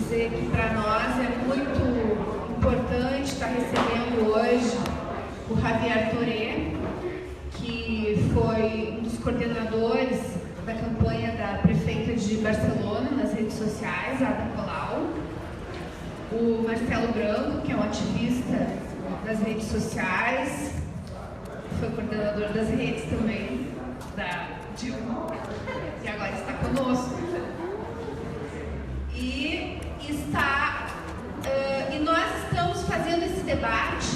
dizer que para nós é muito importante estar recebendo hoje o Javier Toré, que foi um dos coordenadores da campanha da prefeita de Barcelona nas redes sociais, Ada Colau, o Marcelo Branco, que é um ativista das redes sociais, foi coordenador das redes também da Dilma, e agora está conosco. E nós estamos fazendo esse debate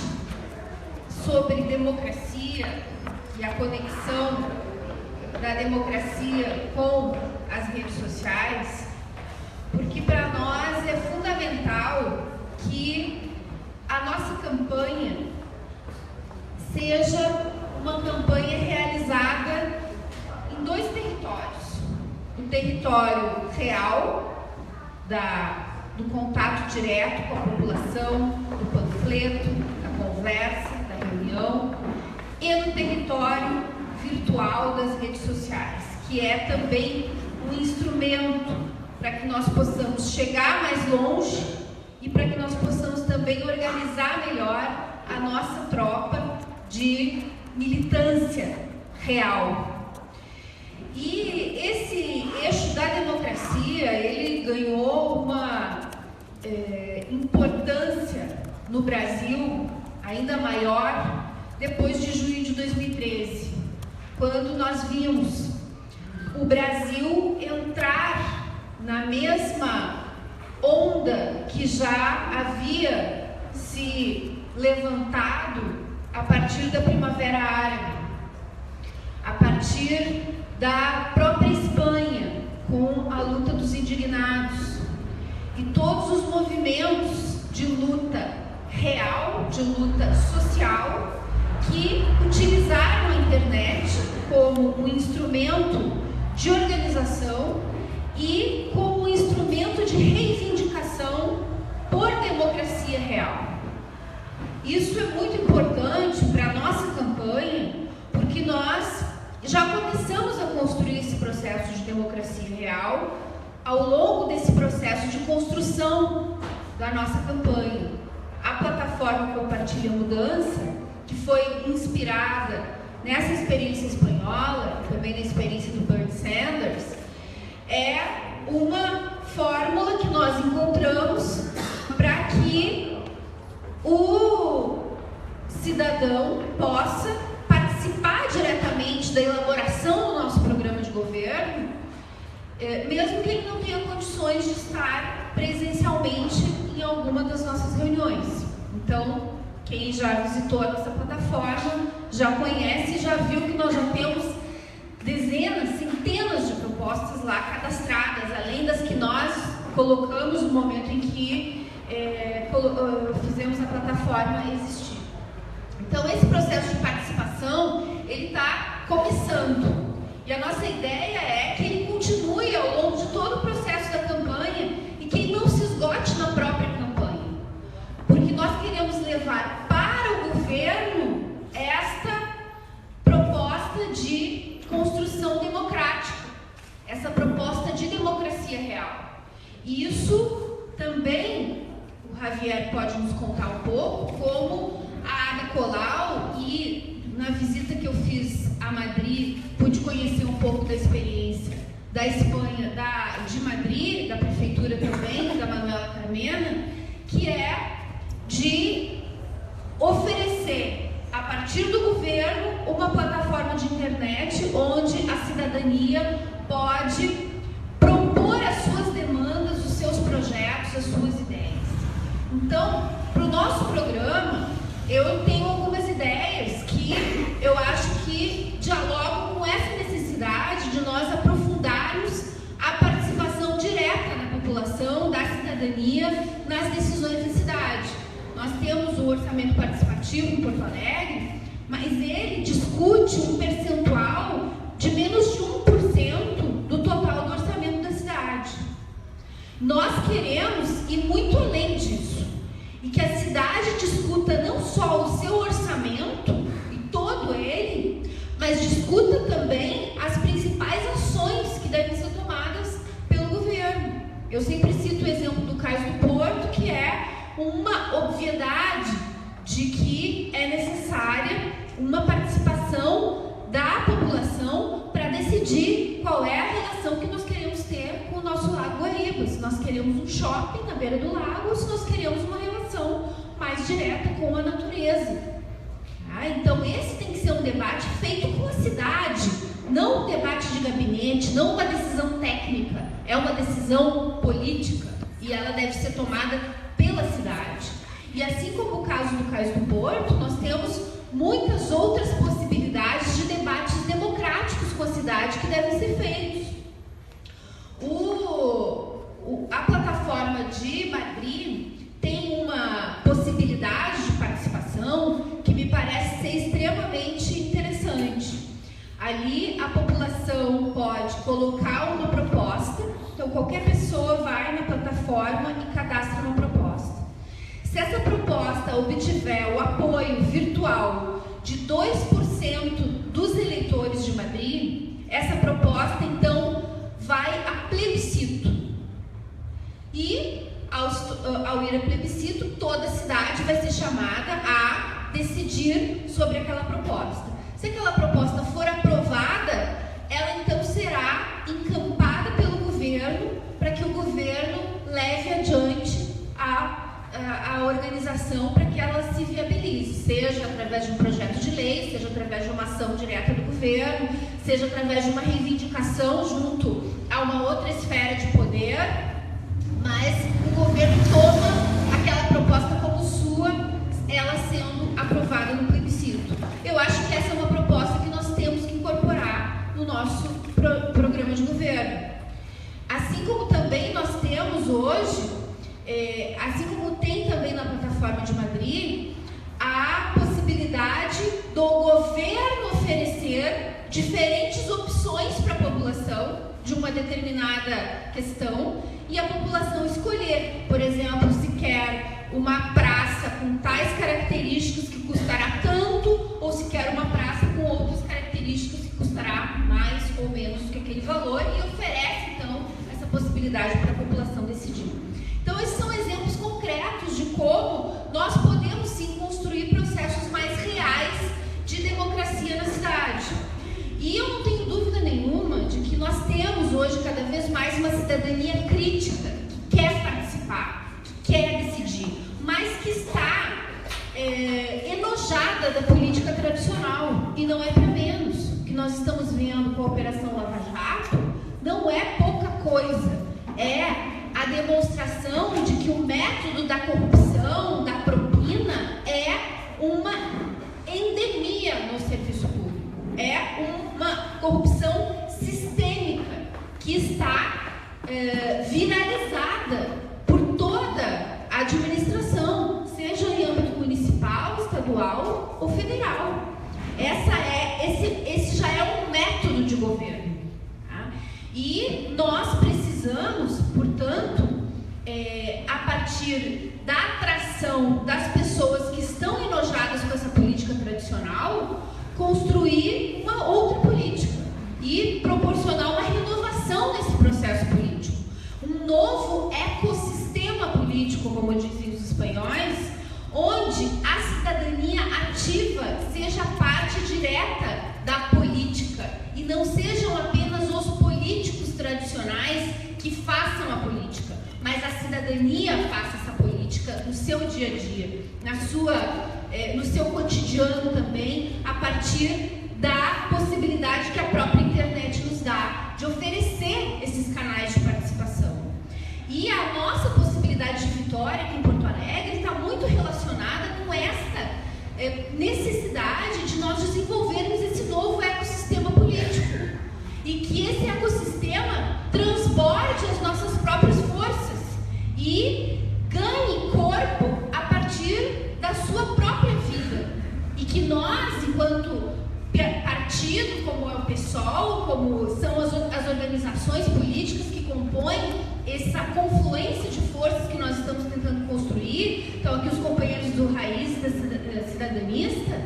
sobre democracia e a conexão da democracia com as redes sociais, porque para nós é fundamental que a nossa campanha seja uma campanha realizada em dois territórios: o território real, do contato direto com a população, do panfleto, da conversa, da reunião, e no território virtual das redes sociais, que é também um instrumento para que nós possamos chegar mais longe e para que nós possamos também organizar melhor a nossa tropa de militância real. E esse eixo da democracia, ele ganhou uma importância no Brasil ainda maior depois de junho de 2013, quando nós vimos o Brasil entrar na mesma onda que já havia se levantado a partir da Primavera Árabe, a partir da própria Espanha, com a luta dos indignados, e todos os movimentos de luta real, de luta social, que utilizaram a internet como um instrumento de organização e como um instrumento de reivindicação por democracia real. Isso é muito importante para a nossa campanha, porque nós já começamos a construir esse processo de democracia real ao longo desse processo de construção da nossa campanha. A plataforma Compartilha Mudança, que foi inspirada nessa experiência espanhola, também na experiência do Bernie Sanders, é uma fórmula que nós encontramos para que o cidadão possa participar diretamente da elaboração do nosso programa de governo, mesmo que ele não tenha condições de estar presencialmente em alguma das nossas reuniões. Então, quem já visitou a nossa plataforma já conhece e já viu que nós já temos dezenas, centenas de propostas lá cadastradas, além das que nós colocamos no momento em que fizemos a plataforma existir. Então, esse processo de participação, ele está começando. E a nossa ideia é que ele continue ao longo de todo o processo da campanha e que ele não se esgote na própria campanha. Porque nós queremos levar para o governo esta proposta de construção democrática, essa proposta de democracia real. E isso também, o Javier pode nos contar um pouco, como a Ada Colau, e na visita que eu fiz a Madrid, pude conhecer um pouco da experiência da Espanha, de Madrid, da prefeitura também, da Manuela Carmena, que é de oferecer, a partir do governo, uma plataforma de internet onde a cidadania pode propor as suas demandas, os seus projetos, as suas ideias. Então, para o nosso programa, eu tenho algumas ideias que eu acho que dialogam com essa necessidade de nós aprofundarmos a participação direta da população, da cidadania, nas decisões da cidade. Nós temos o orçamento participativo em Porto Alegre, mas ele discute um percentual de menos de 1% do total do orçamento da cidade. Nós queremos ir muito além disso, e que a cidade discuta não só o seu orçamento e todo ele, mas discuta também as principais ações que devem ser tomadas pelo governo. Eu sempre cito o exemplo do Cais do Porto, que é uma obviedade de que é necessária uma participação da população para decidir qual é a relação que nós queremos ter com o nosso Lago Guaíba, se nós queremos um shopping na beira do lago ou se nós queremos uma relação mais direta com a natureza. Então esse tem que ser um debate feito com a cidade, não um debate de gabinete, não uma decisão técnica, é uma decisão política e ela deve ser tomada pela cidade. E assim como o caso do Cais do Porto, nós temos muitas outras possibilidades de debates democráticos com a cidade que devem ser feitos. A plataforma de Madrid tem uma possibilidade de participação que me parece ser extremamente interessante. Ali a população pode colocar uma proposta, então qualquer pessoa vai na plataforma e cadastra uma proposta. Se essa proposta obtiver o apoio virtual de 2% dos eleitores de Madrid, essa proposta então vai a plebiscito. E ao ir a plebiscito, toda a cidade vai ser chamada a decidir sobre aquela proposta. Se aquela proposta for aprovada, ela então será encampada pelo governo para que o governo leve adiante a organização para que ela se viabilize, seja através de um projeto de lei, seja através de uma ação direta do governo, seja através de uma reivindicação junto a uma outra esfera de poder, mas o governo toma aquela proposta como sua, ela sendo aprovada no plebiscito. Eu acho que essa é uma proposta que nós temos que incorporar no nosso programa de governo. Assim como também nós temos hoje, assim como tem também na plataforma de Madrid, a possibilidade do governo oferecer diferentes opções para a população de uma determinada questão e a população escolher, por exemplo, se quer uma praça com tais características que custará tanto ou se quer uma praça com outras características que custará mais ou menos que aquele valor e oferece então essa possibilidade para a população decidir. Então esses são exemplos concretos de como nós podemos sim construir processos mais reais de democracia na cidade. E eu não tenho dúvida nenhuma de que nós temos hoje cada vez mais uma cidadania crítica, que quer participar, que quer decidir, mas que está enojada da política tradicional. E não é para menos. O que nós estamos vendo com a Operação Lava Jato não é pouca coisa. É a demonstração de que o método da corrupção, da propina, é uma endemia no serviço público. É uma corrupção sistêmica que está viralizada por toda a administração, seja em âmbito municipal, estadual ou federal. Esse já é um método de governo. Tá? E nós precisamos, portanto, a partir da atração das pessoas que estão enojadas com essa política tradicional, construir uma outra política e proporcionar uma renovação desse processo político. Um novo ecossistema político, como dizem os espanhóis, onde a cidadania ativa seja parte direta da política e não sejam apenas os políticos tradicionais que façam a política, mas a cidadania faça essa política no seu dia a dia, no seu cotidiano também, a partir da possibilidade que a própria internet nos dá de oferecer esses canais de participação. E a nossa possibilidade de vitória aqui em Porto Alegre está muito relacionada com essa necessidade de nós desenvolvermos esse novo ecossistema político e que esse ecossistema transborde as nossas próprias forças e ganhe corpo a partir da sua própria vida e que nós, enquanto partido, como é o PSOL, como são as organizações políticas que compõem essa confluência de forças que nós estamos tentando construir, então aqui os companheiros do Raiz da Cidadanista,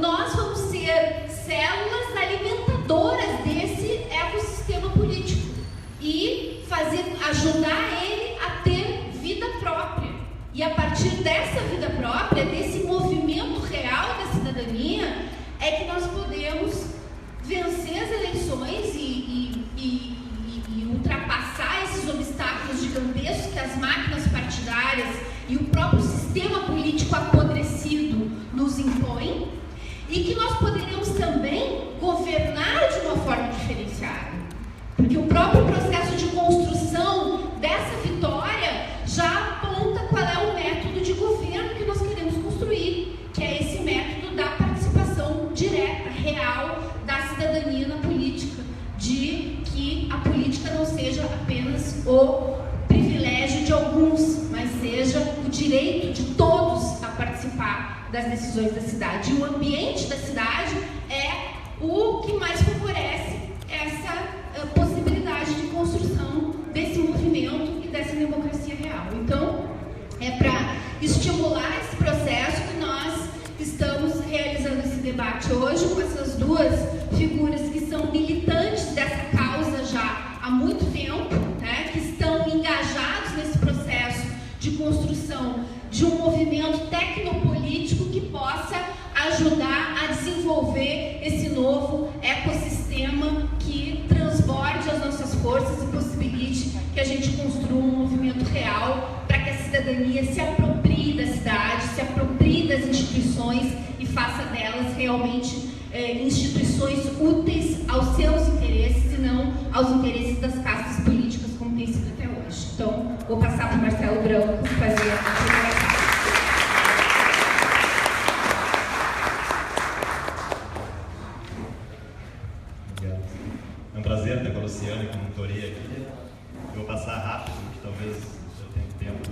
nós vamos ser células alimentadoras desse ecossistema político e fazer ajudar ele a ter vida própria. E a partir dessa vida própria, desse movimento real da cidadania, é que nós podemos vencer as eleições e ultrapassar esses obstáculos gigantescos que as máquinas partidárias e o próprio sistema político apodrecido nos impõem, e que nós poderemos também governar de uma forma diferenciada. Porque o próprio processo de construção dessa vitória já aponta qual é o método de governo que nós queremos construir, que é esse método da participação direta, real, da cidadania na política, de que a política não seja apenas o privilégio de alguns, mas seja o direito de todos a participar das decisões da cidade. E o ambiente da cidade é o que mais favorece essa possibilidade de construção desse movimento e dessa democracia real. Então, é para estimular esse processo que nós estamos realizando esse debate hoje com essas duas figuras que são militantes dessa causa já há muito tempo, né, que estão engajados nesse processo de construção de um movimento tecnopolítico que possa ajudar a desenvolver esse novo ecossistema que transborde as nossas forças e possibilite que a gente construa um movimento real para que a cidadania se aproprie da cidade, se aproprie das instituições e faça delas realmente instituições úteis aos seus interesses e não aos interesses das castas políticas, como tem sido até hoje. Então, vou passar para o Marcelo Branco fazer a primeira parte. É um prazer ter com a Luciana como monitoria aqui. Eu vou passar rápido, porque talvez eu tenha tempo.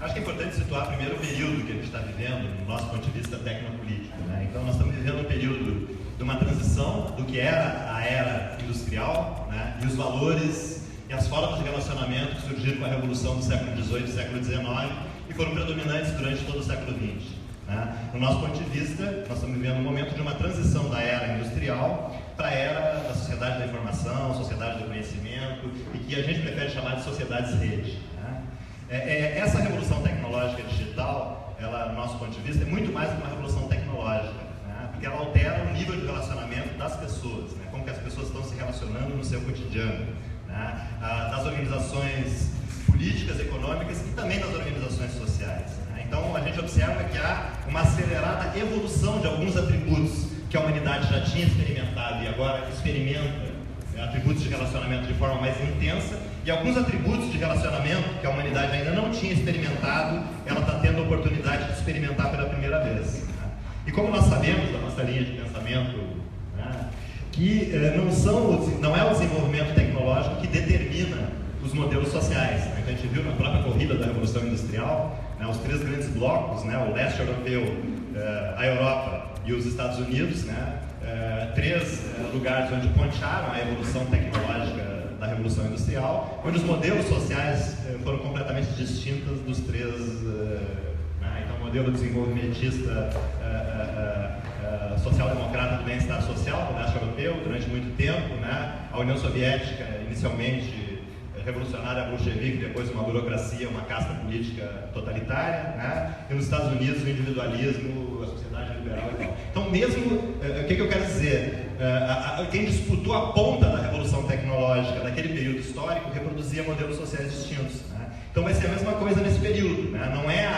Acho que é importante situar primeiro o período que a gente está vivendo, do nosso ponto de vista tecnopolítico, né? Então, nós estamos vivendo um período de uma transição do que era a era industrial, né? E os valores e as formas de relacionamento que surgiram com a revolução do século XVIII e século XIX e foram predominantes durante todo o século XX. Né? No nosso ponto de vista, nós estamos vivendo um momento de uma transição da era industrial para a era da sociedade da informação, sociedade do conhecimento, e que a gente prefere chamar de sociedades-rede. Né? Essa revolução tecnológica digital, ela, do nosso ponto de vista, é muito mais do que uma revolução tecnológica, né? Porque ela altera o nível de relacionamento das pessoas, né? Como que as pessoas estão se relacionando no seu cotidiano, né? Das organizações políticas, econômicas e também das organizações sociais. Né? Então, a gente observa que há uma acelerada evolução de alguns atributos que a humanidade já tinha experimentado e agora experimenta atributos de relacionamento de forma mais intensa, e alguns atributos de relacionamento que a humanidade ainda não tinha experimentado, ela está tendo a oportunidade de experimentar pela primeira vez. Né? E como nós sabemos da nossa linha de pensamento, né, que não é o desenvolvimento tecnológico que determina os modelos sociais. Né? Então, a gente viu na própria corrida da Revolução Industrial, né, os três grandes blocos, né, o leste europeu, a Europa e os Estados Unidos, né, três lugares onde pontearam a evolução tecnológica da Revolução Industrial, onde os modelos sociais foram completamente distintos dos três. Né, então, o modelo desenvolvimentista social-democrata do bem-estar social, do leste europeu, durante muito tempo, né, a União Soviética, inicialmente revolucionária bolchevique, depois uma burocracia, uma casta política totalitária, né? E nos Estados Unidos o individualismo, a sociedade liberal e tal. Então, mesmo, o que eu quero dizer? Quem disputou a ponta da revolução tecnológica daquele período histórico reproduzia modelos sociais distintos. Né? Então vai ser a mesma coisa nesse período. Né? Não é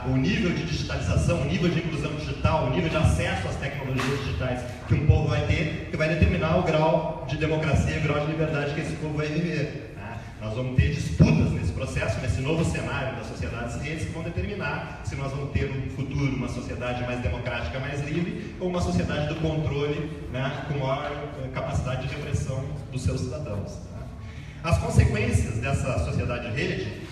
o nível de digitalização, o nível de inclusão digital, o nível de acesso às tecnologias digitais que um povo vai ter, que vai determinar o grau de democracia, o grau de liberdade que esse povo vai viver. Né? Nós vamos ter disputas nesse processo, nesse novo cenário das sociedades-redes, que vão determinar se nós vamos ter no futuro uma sociedade mais democrática, mais livre, ou uma sociedade do controle, né, com maior capacidade de repressão dos seus cidadãos. Né? As consequências dessa sociedade-rede,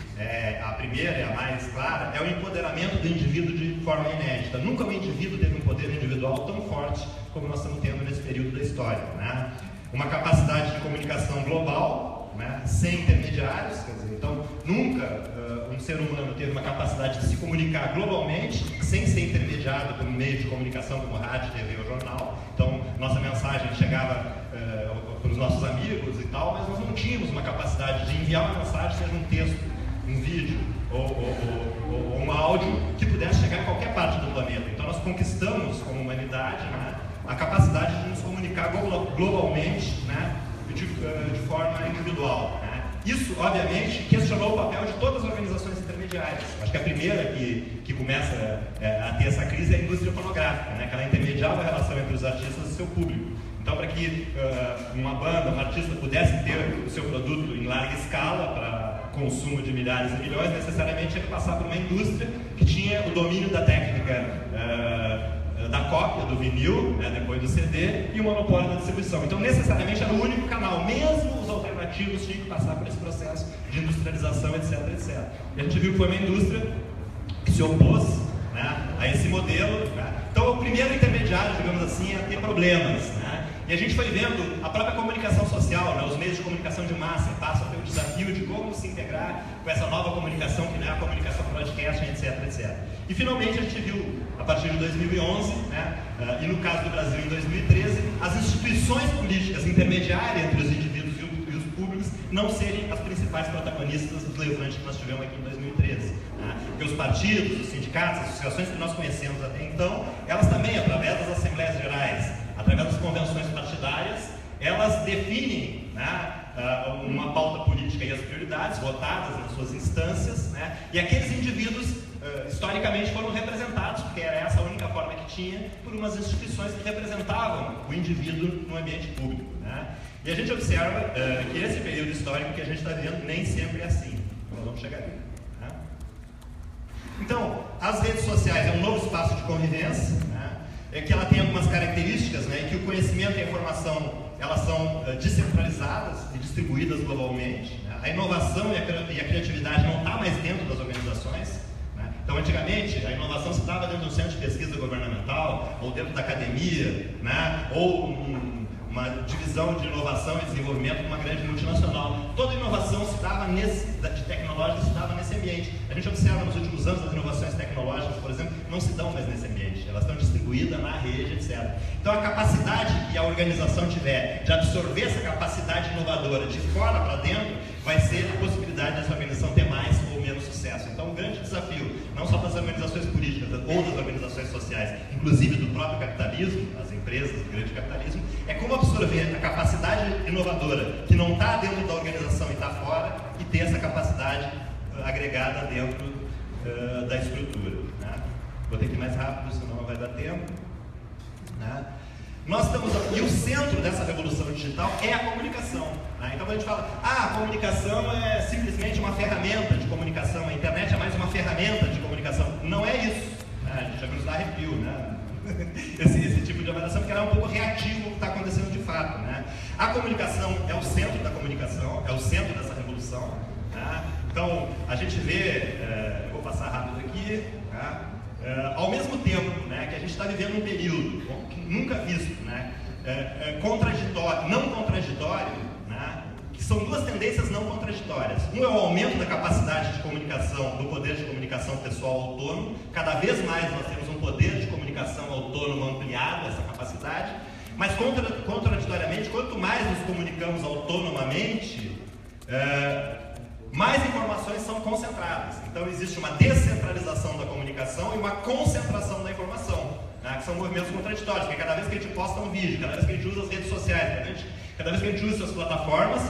a primeira e a mais clara, é o empoderamento do indivíduo de forma inédita. Nunca um indivíduo teve um poder individual tão forte como nós estamos tendo nesse período da história. Né? Uma capacidade de comunicação global, né, sem intermediários, quer dizer, então nunca um ser humano teve uma capacidade de se comunicar globalmente sem ser intermediado por um meio de comunicação como rádio, TV ou jornal. Então nossa mensagem chegava para os nossos amigos e tal, mas nós não enviar uma mensagem, seja um texto, um vídeo ou um áudio que pudesse chegar em qualquer parte do planeta. Então nós conquistamos, como humanidade, né, a capacidade de nos comunicar globalmente, né, de forma individual. Né. Isso, obviamente, questionou o papel de todas as organizações intermediárias. Acho que a primeira que começa a ter essa crise é a indústria fonográfica, né, que ela intermediava a relação entre os artistas e seu público. Então, para que uma banda, um artista pudesse ter o seu produto em larga escala para consumo de milhares e milhões, necessariamente tinha que passar por uma indústria que tinha o domínio da técnica da cópia, do vinil, né, depois do CD, e o monopólio da distribuição. Então, necessariamente era o único canal, mesmo os alternativos tinham que passar por esse processo de industrialização, etc, etc. E a gente viu que foi uma indústria que se opôs, né, a esse modelo. Né. Então, o primeiro intermediário, digamos assim, é ter problemas. Né. E a gente foi vendo a própria comunicação social, né, os meios de comunicação de massa passam a ter o desafio de como se integrar com essa nova comunicação, que não é a comunicação broadcast, etc, etc. E finalmente a gente viu, a partir de 2011, né, e no caso do Brasil em 2013, as instituições políticas intermediárias entre os indivíduos e os públicos não serem as principais protagonistas do levante que nós tivemos aqui em 2013. Né? Porque os partidos, os sindicatos, as associações que nós conhecemos até então, elas também, através das assembleias gerais, através das convenções partidárias, elas definem, né, uma pauta política e as prioridades votadas nas suas instâncias, né, e aqueles indivíduos historicamente foram representados, porque era essa a única forma que tinha, por umas instituições que representavam o indivíduo no ambiente público. Né. E a gente observa que esse período histórico que a gente está vendo nem sempre é assim. Nós vamos chegar ali. Né. Então, as redes sociais é um novo espaço de convivência, né, é que ela tem algumas características, né, que o conhecimento e a informação elas são descentralizadas e distribuídas globalmente. Né? A inovação e a criatividade não está mais dentro das organizações. Né? Então, antigamente, a inovação se dava dentro de um centro de pesquisa governamental, ou dentro da academia, né? Ou uma divisão de inovação e desenvolvimento de uma grande multinacional. Toda inovação se dava de tecnológica se dava nesse ambiente. A gente observa nos últimos anos as inovações tecnológicas, por exemplo, não se dão mais nesse ambiente. Elas estão distribuídas na rede, etc. Então a capacidade que a organização tiver de absorver essa capacidade inovadora de fora para dentro vai ser a possibilidade dessa organização ter mais ou menos sucesso. Então, um grande desafio, não só das organizações políticas ou das organizações sociais, inclusive do próprio capitalismo, as empresas do grande capitalismo, é como absorver a capacidade inovadora que não está dentro da organização e está fora, e ter essa capacidade agregada dentro da estrutura. Né? Vou ter que ir mais rápido, senão não vai dar tempo. Né? Nós estamos aqui, e o centro dessa revolução digital é a comunicação. Né? Então, quando a gente fala, a comunicação é simplesmente uma ferramenta de comunicação, a internet é mais uma ferramenta de comunicação. Não é isso. Né? A gente já viu isso dar arrepio, né? esse tipo de avaliação, porque ela é um pouco reativo ao que está acontecendo de fato. Né? A comunicação é o centro da comunicação, é o centro dessa revolução. Né? Então, a gente vê, eu vou passar rápido aqui, tá? Ao mesmo tempo, né, que a gente está vivendo um período nunca visto, né, contraditório, não contraditório, né, que são duas tendências não contraditórias. Um é o aumento da capacidade de comunicação, do poder de comunicação pessoal autônomo. Cada vez mais nós temos um poder de comunicação autônomo ampliado, essa capacidade, mas contraditoriamente, quanto mais nos comunicamos autonomamente, mais informações são concentradas. Então existe uma descentralização da comunicação e uma concentração da informação, né, que são movimentos contraditórios, porque cada vez que a gente posta um vídeo, cada vez que a gente usa as redes sociais, cada vez que a gente usa as plataformas,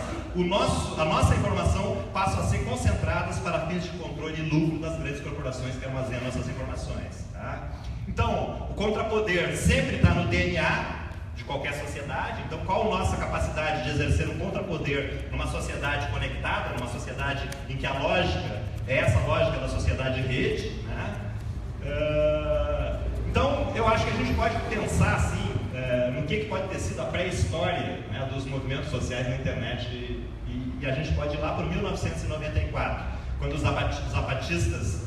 a nossa informação passa a ser concentradas para fins de controle e lucro das grandes corporações que armazenam essas informações. Tá? Então, o contrapoder sempre está no DNA de qualquer sociedade. Então, qual a nossa capacidade de exercer um contrapoder numa sociedade conectada, numa sociedade em que a lógica é essa lógica da sociedade rede, né? Então, eu acho que a gente pode pensar assim, no que pode ter sido a pré-história, né, dos movimentos sociais na internet, e a gente pode ir lá para 1994, quando os zapatistas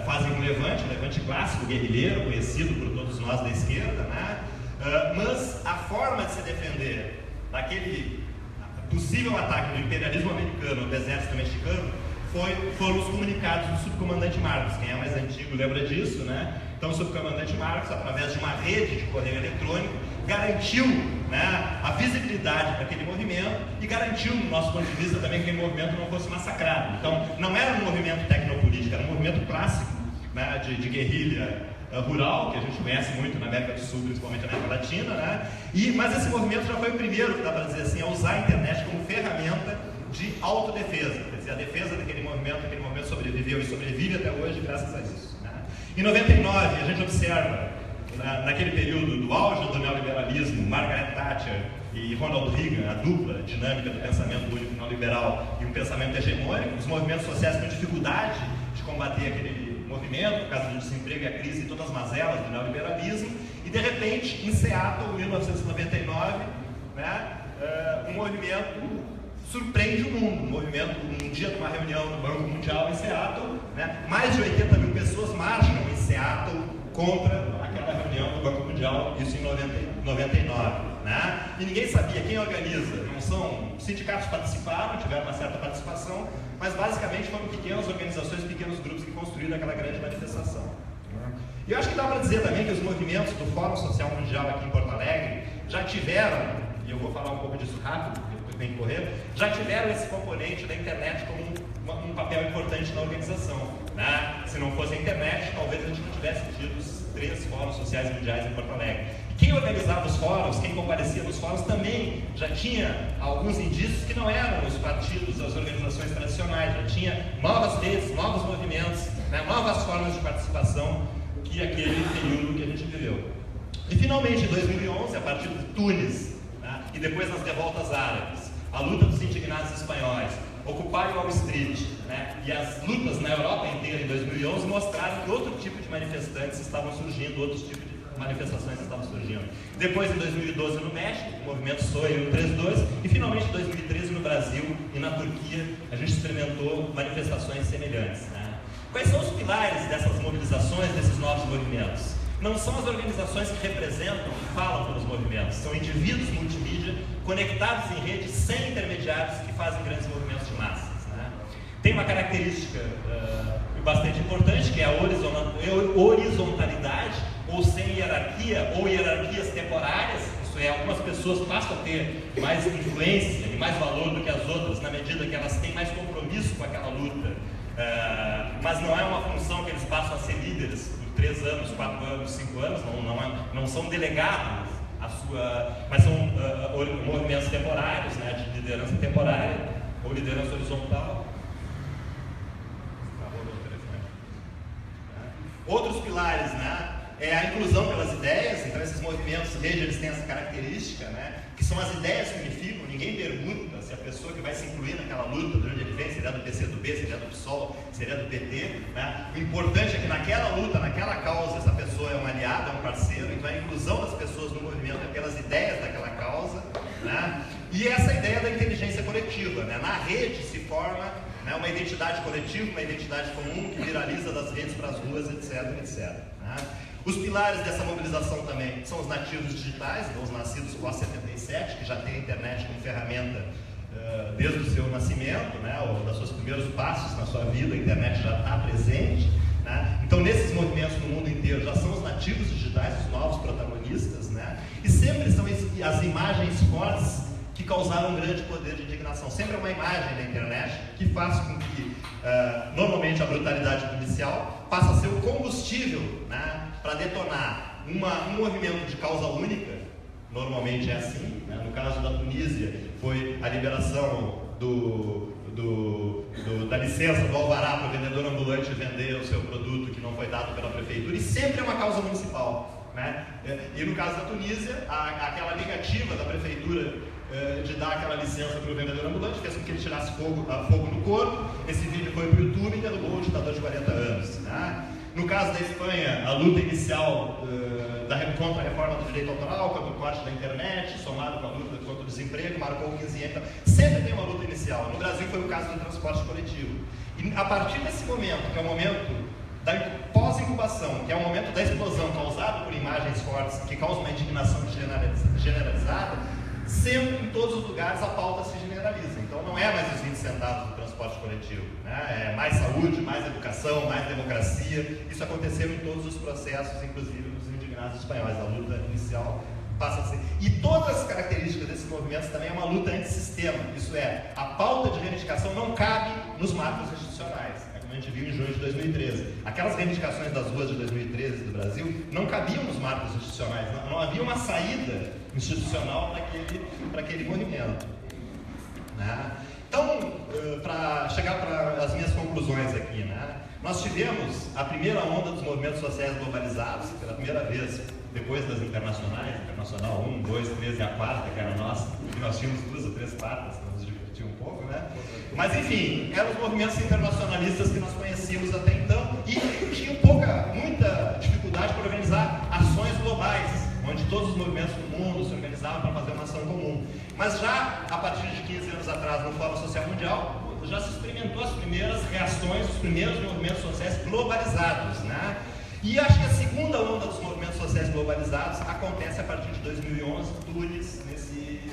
fazem um levante clássico, guerrilheiro, conhecido por todos nós da esquerda, né? Mas a forma de se defender daquele possível ataque do imperialismo americano ou do exército mexicano foram os comunicados do subcomandante Marcos. Quem é mais antigo lembra disso, né? Então o subcomandante Marcos, através de uma rede de correio eletrônico, garantiu né, a visibilidade para aquele movimento e garantiu, no nosso ponto de vista, também que aquele movimento não fosse massacrado. Então, não era um movimento tecnopolítico, era um movimento clássico, né, de guerrilha rural, que a gente conhece muito na América do Sul, principalmente na América Latina, né? Mas esse movimento já foi o primeiro, que dá para dizer assim, a usar a internet como ferramenta de autodefesa, quer dizer, a defesa daquele movimento sobreviveu e sobrevive até hoje graças a isso, né? Em 99, a gente observa, naquele período do auge do neoliberalismo, Margaret Thatcher e Ronald Reagan, a dupla dinâmica do pensamento único neoliberal e um pensamento hegemônico, os movimentos sociais com dificuldade de combater aquele movimento, por causa do desemprego e a crise e todas as mazelas do neoliberalismo, e de repente, em Seattle, em 1999, né, um movimento surpreende o mundo. Um dia de uma reunião no Banco Mundial em Seattle, né, mais de 80 mil pessoas marcham em Seattle contra aquela reunião do Banco Mundial, isso em 99. Né? E ninguém sabia quem organiza. Não são sindicatos participaram, tiveram uma certa participação, mas basicamente foram pequenas organizações, pequenos grupos que construíram aquela grande manifestação. E eu acho que dá para dizer também que os movimentos do Fórum Social Mundial aqui em Porto Alegre já tiveram, e eu vou falar um pouco disso rápido, porque eu tenho que correr, já tiveram esse componente da internet como um papel importante na organização. Né? Se não fosse a internet, talvez a gente não tivesse tido os 3 fóruns sociais mundiais em Porto Alegre. E quem organizava os fóruns, quem comparecia nos fóruns também já tinha alguns indícios que não eram os partidos, as organizações tradicionais, já tinha novas redes, novos movimentos, né? Novas formas de participação que aquele período que a gente viveu. E finalmente, em 2011, a partir de Tunis, né? E depois nas revoltas árabes, a luta dos indignados espanhóis, Occupy Wall Street, né? E as lutas na Europa inteira em 2011 mostraram que outro tipo de manifestantes estavam surgindo, outros tipos de manifestações estavam surgindo. Depois, em 2012, no México, o movimento SOE e o 3.2, e finalmente em 2013 no Brasil e na Turquia, a gente experimentou manifestações semelhantes. Né? Quais são os pilares dessas mobilizações, desses novos movimentos? Não são as organizações que representam e falam pelos movimentos, são indivíduos multimídia conectados em redes sem intermediários que fazem grandes movimentos de massas. Né? Tem uma característica bastante importante, que é a horizontalidade, ou sem hierarquia, ou hierarquias temporárias. Isso é, algumas pessoas passam a ter mais influência e mais valor do que as outras, na medida que elas têm mais compromisso com aquela luta. Mas não é uma função que eles passam a ser líderes por 3 anos, 4 anos, 5 anos, não são delegados mas são movimentos temporários, né, de liderança temporária ou liderança horizontal. Outros pilares, né, é a inclusão pelas ideias. Então esses movimentos, eles têm essa característica, né, que são as ideias que unificam. Ninguém pergunta se a pessoa que vai se incluir naquela luta, de onde ele vem, se ele é do PCdoB, se ele é do PSOL, se ele é do PT, né? O importante é que naquela luta, naquela causa, essa pessoa é um aliado, é um parceiro. Então a inclusão das pessoas no movimento é pelas ideias daquela causa, né? E essa ideia da inteligência coletiva, né? Na rede se forma, né, uma identidade coletiva, uma identidade comum que viraliza das redes para as ruas, etc, né? Os pilares dessa mobilização também são os nativos digitais, então os nascidos pós-77, que já têm a internet como ferramenta desde o seu nascimento, né, ou dos seus primeiros passos na sua vida, a internet já está presente. Né? Então, nesses movimentos no mundo inteiro, já são os nativos digitais, os novos protagonistas, né? E sempre são as imagens fortes que causaram um grande poder de indignação. Sempre é uma imagem da internet que faz com que, normalmente, a brutalidade policial passe a ser o combustível, né, para detonar um movimento de causa única. Normalmente é assim, né? No caso da Tunísia, foi a liberação da licença, do alvará para o vendedor ambulante vender o seu produto que não foi dado pela prefeitura, e sempre é uma causa municipal, né? E no caso da Tunísia, aquela negativa da prefeitura de dar aquela licença para o vendedor ambulante fez com que ele tirasse fogo no corpo. Esse vídeo foi para o YouTube e derrubou o ditador de 40 anos, né? No caso da Espanha, a luta inicial contra a reforma do direito autoral, contra o corte da internet, somado com a luta contra o desemprego, marcou 15 anos. Sempre tem uma luta inicial. No Brasil foi o caso do transporte coletivo. E a partir desse momento, que é o momento da pós-incubação, que é o momento da explosão causada por imagens fortes, que causa uma indignação generalizada, sempre em todos os lugares a pauta se generaliza. Então não é mais os 20 centavos do transporte coletivo, né? É mais saúde, mais educação, mais democracia. Isso aconteceu em todos os processos, inclusive nos indignados espanhóis. A luta inicial passa a ser. E todas as características desses movimentos também é uma luta antissistema. Isso é, a pauta de reivindicação não cabe nos marcos institucionais. É como a gente viu em junho de 2013. Aquelas reivindicações das ruas de 2013 do Brasil não cabiam nos marcos institucionais. Não havia uma saída institucional para aquele movimento. Né? Então, para chegar para as minhas conclusões aqui, né? Nós tivemos a primeira onda dos movimentos sociais globalizados, pela primeira vez, depois das internacionais, Internacional 1, 2, 3 e a quarta, que era a nossa, e nós tínhamos 2 ou 3 quartas, para nos divertir um pouco, né? Mas, enfim, eram os movimentos internacionalistas que nós conhecíamos até então e tinham muita dificuldade para organizar ações globais, onde todos os movimentos do mundo se organizavam para fazer uma ação comum. Mas já a partir de 15 anos atrás, no Fórum Social Mundial, já se experimentou as primeiras reações, os primeiros movimentos sociais globalizados, né? E acho que a segunda onda dos movimentos sociais globalizados acontece a partir de 2011, Tunis,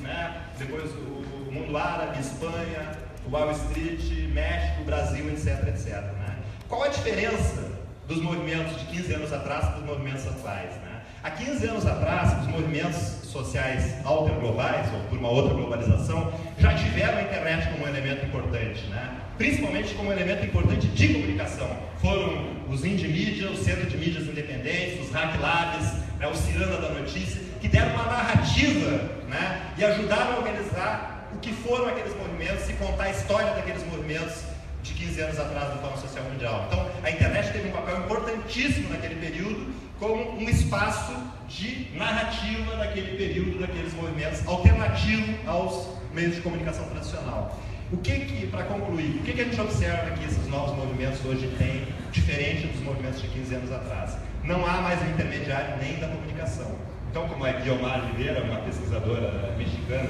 né? Depois o mundo árabe, Espanha, Wall Street, México, Brasil, etc, etc. Né? Qual a diferença dos movimentos de 15 anos atrás dos movimentos atuais? Né? Há 15 anos atrás, os movimentos sociais alterglobais, ou por uma outra globalização, já tiveram a internet como um elemento importante, né? Principalmente como um elemento importante de comunicação. Foram os Indie Media, o Centro de Mídias Independentes, os Hack Labs, né, o Ciranda da Notícia, que deram uma narrativa, né, e ajudaram a organizar o que foram aqueles movimentos e contar a história daqueles movimentos de 15 anos atrás do Fórum Social Mundial. Então, a internet teve um papel importantíssimo naquele período como um espaço de narrativa daquele período, daqueles movimentos, alternativo aos meios de comunicação tradicional. Para concluir, o que a gente observa que esses novos movimentos hoje têm, diferente dos movimentos de 15 anos atrás? Não há mais um intermediário nem da comunicação. Então, como a Guiomar Oliveira, uma pesquisadora mexicana,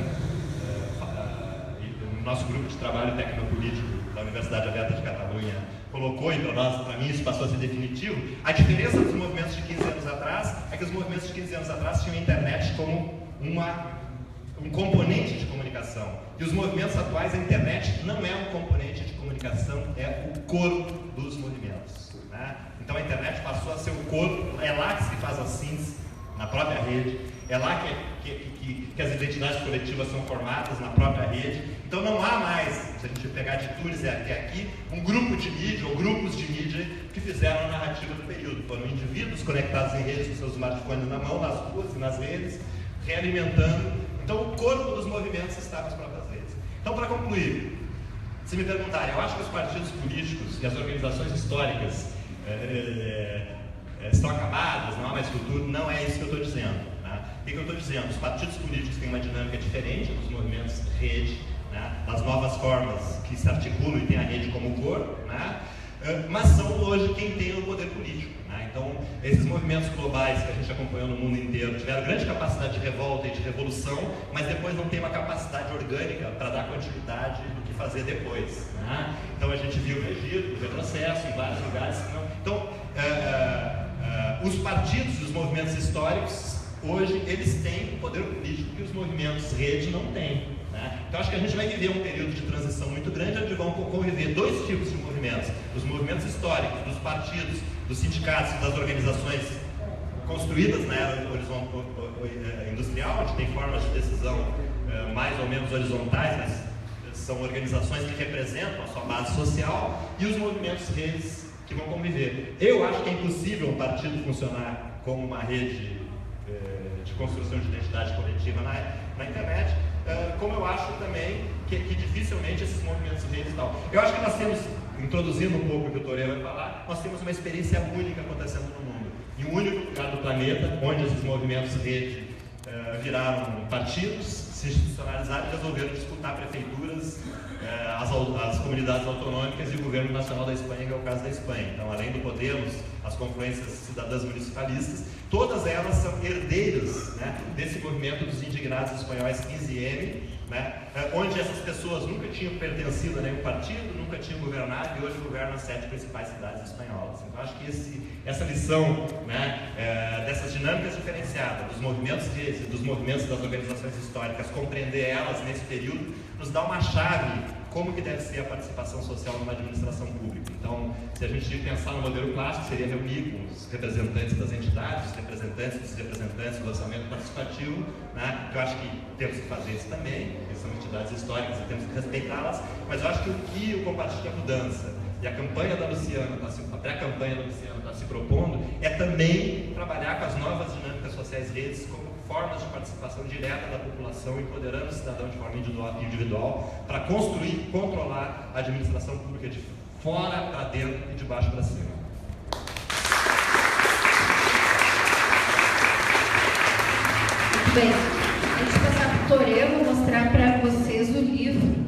no nosso grupo de trabalho tecnopolítico da Universidade Aberta de Catalunha, colocou, e para mim isso passou a ser definitivo, a diferença dos movimentos de 15 anos atrás é que os movimentos de 15 anos atrás tinham a internet como um componente de comunicação. E os movimentos atuais, a internet não é um componente de comunicação, é o corpo dos movimentos. Né? Então a internet passou a ser o corpo, é lá que se faz a síntese, na própria rede, é lá que as identidades coletivas são formadas, na própria rede. Então não há mais, se a gente pegar de Tunis até aqui, um grupo de mídia ou grupos de mídia que fizeram a narrativa do período. Foram indivíduos conectados em redes com seus smartphones na mão, nas ruas e nas redes, realimentando. Então o corpo dos movimentos está nas próprias redes. Então, para concluir, se me perguntarem, eu acho que os partidos políticos e as organizações históricas estão acabadas, não há mais futuro, não é isso que eu estou dizendo. Né? O que eu estou dizendo? Os partidos políticos têm uma dinâmica diferente dos movimentos rede, né? Das novas formas que se articulam e têm a rede como corpo, né? Mas são hoje quem tem o poder político. Né? Então, esses movimentos globais que a gente acompanhou no mundo inteiro tiveram grande capacidade de revolta e de revolução, mas depois não tem uma capacidade orgânica para dar continuidade do que fazer depois. Né? Então, a gente viu o registro, o retrocesso em vários lugares. Então, os partidos e os movimentos históricos, hoje, eles têm o poder político que os movimentos rede não têm. Né? Então, acho que a gente vai viver um período de transição muito grande, onde vão conviver dois tipos de movimentos: os movimentos históricos, dos partidos, dos sindicatos e das organizações construídas na era industrial, onde tem formas de decisão mais ou menos horizontais, mas são organizações que representam a sua base social, e os movimentos redes que vão conviver. Eu acho que é impossível um partido funcionar como uma rede de construção de identidade coletiva na internet, como eu acho também que dificilmente esses movimentos redes tal. Eu acho que nós temos, introduzindo um pouco o que o Toreiro vai falar, nós temos uma experiência única acontecendo no mundo. Em um único lugar do planeta, onde esses movimentos rede viraram partidos, se institucionalizaram e resolveram disputar prefeituras, as comunidades autonômicas e o governo nacional da Espanha, que é o caso da Espanha. Então, além do Podemos, as confluências cidadãs municipalistas, todas elas são herdeiras, né, desse movimento dos indignados espanhóis 15M, né, onde essas pessoas nunca tinham pertencido a nenhum partido, nunca tinham governado e hoje governam as 7 principais cidades espanholas. Então, acho que essa lição, né, dessas dinâmicas diferenciadas, dos movimentos dos movimentos das organizações históricas, compreender elas nesse período, nos dá uma chave como que deve ser a participação social numa administração pública. Então, se a gente pensar no modelo clássico, seria reunir com os representantes das entidades, os representantes do orçamento participativo, né? Que eu acho que temos que fazer isso também, porque são entidades históricas e temos que respeitá-las, mas eu acho que o que o Compartilha Mudança e a campanha da Luciana, a pré-campanha da Luciana está se propondo, é também trabalhar com as novas dinâmicas sociais redes como formas de participação direta da população, empoderando o cidadão de forma individual, para construir e controlar a administração pública de fora para dentro e de baixo para cima. Muito bem. Antes de passar para o Torê, eu vou mostrar para vocês o livro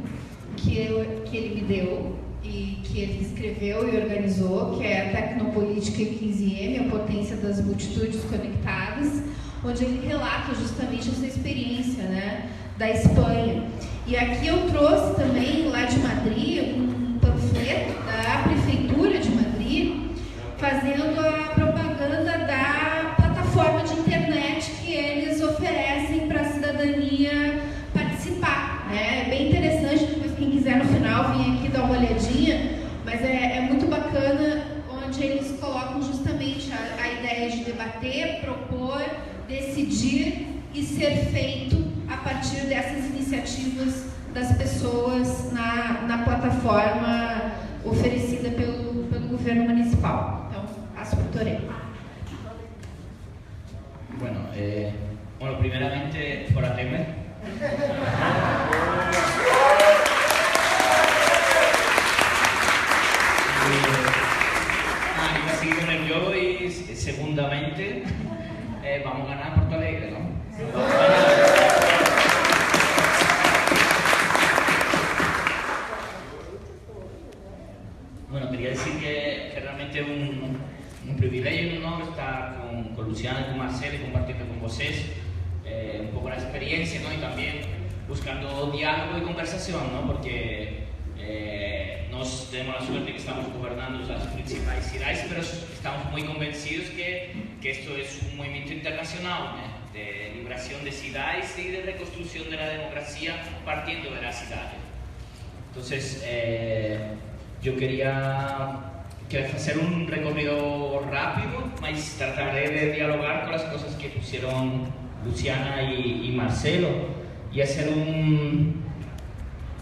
que ele me deu e que ele escreveu e organizou, que é a Tecnopolítica em 15M, a potência das multitudes conectadas, onde ele relata justamente essa experiência, né, da Espanha. E aqui eu trouxe também, lá de Madrid, um panfleto da Prefeitura de Madrid, fazendo a propaganda da plataforma de internet que eles oferecem para a cidadania participar, né? É bem interessante, depois quem quiser no final vir aqui dar uma olhadinha, mas é muito bacana, onde eles colocam justamente a ideia de debater, propor, decidir e ser feito a partir dessas iniciativas das pessoas na plataforma oferecida pelo governo municipal. Então, passo para o Torê. Bueno, primeramente, fora Temer. Iba a seguir con el yo y segundamente vamos a ganar Porto Alegre, ¿no? Bueno, quería decir que realmente es un privilegio y un honor estar con Luciana y con Marcelo y compartiendo con vosotros un poco la experiencia, ¿no? Y también buscando diálogo y conversación, ¿no? Porque nos tenemos la suerte que estamos gobernando las principales ciudades, pero estamos muy convencidos que esto es un movimiento internacional, ¿no? De liberación de ciudades y de reconstrucción de la democracia partiendo de las ciudades. Entonces, yo quería hacer un recorrido rápido, mas trataré de dialogar con las cosas que pusieron Luciana y Marcelo y hacer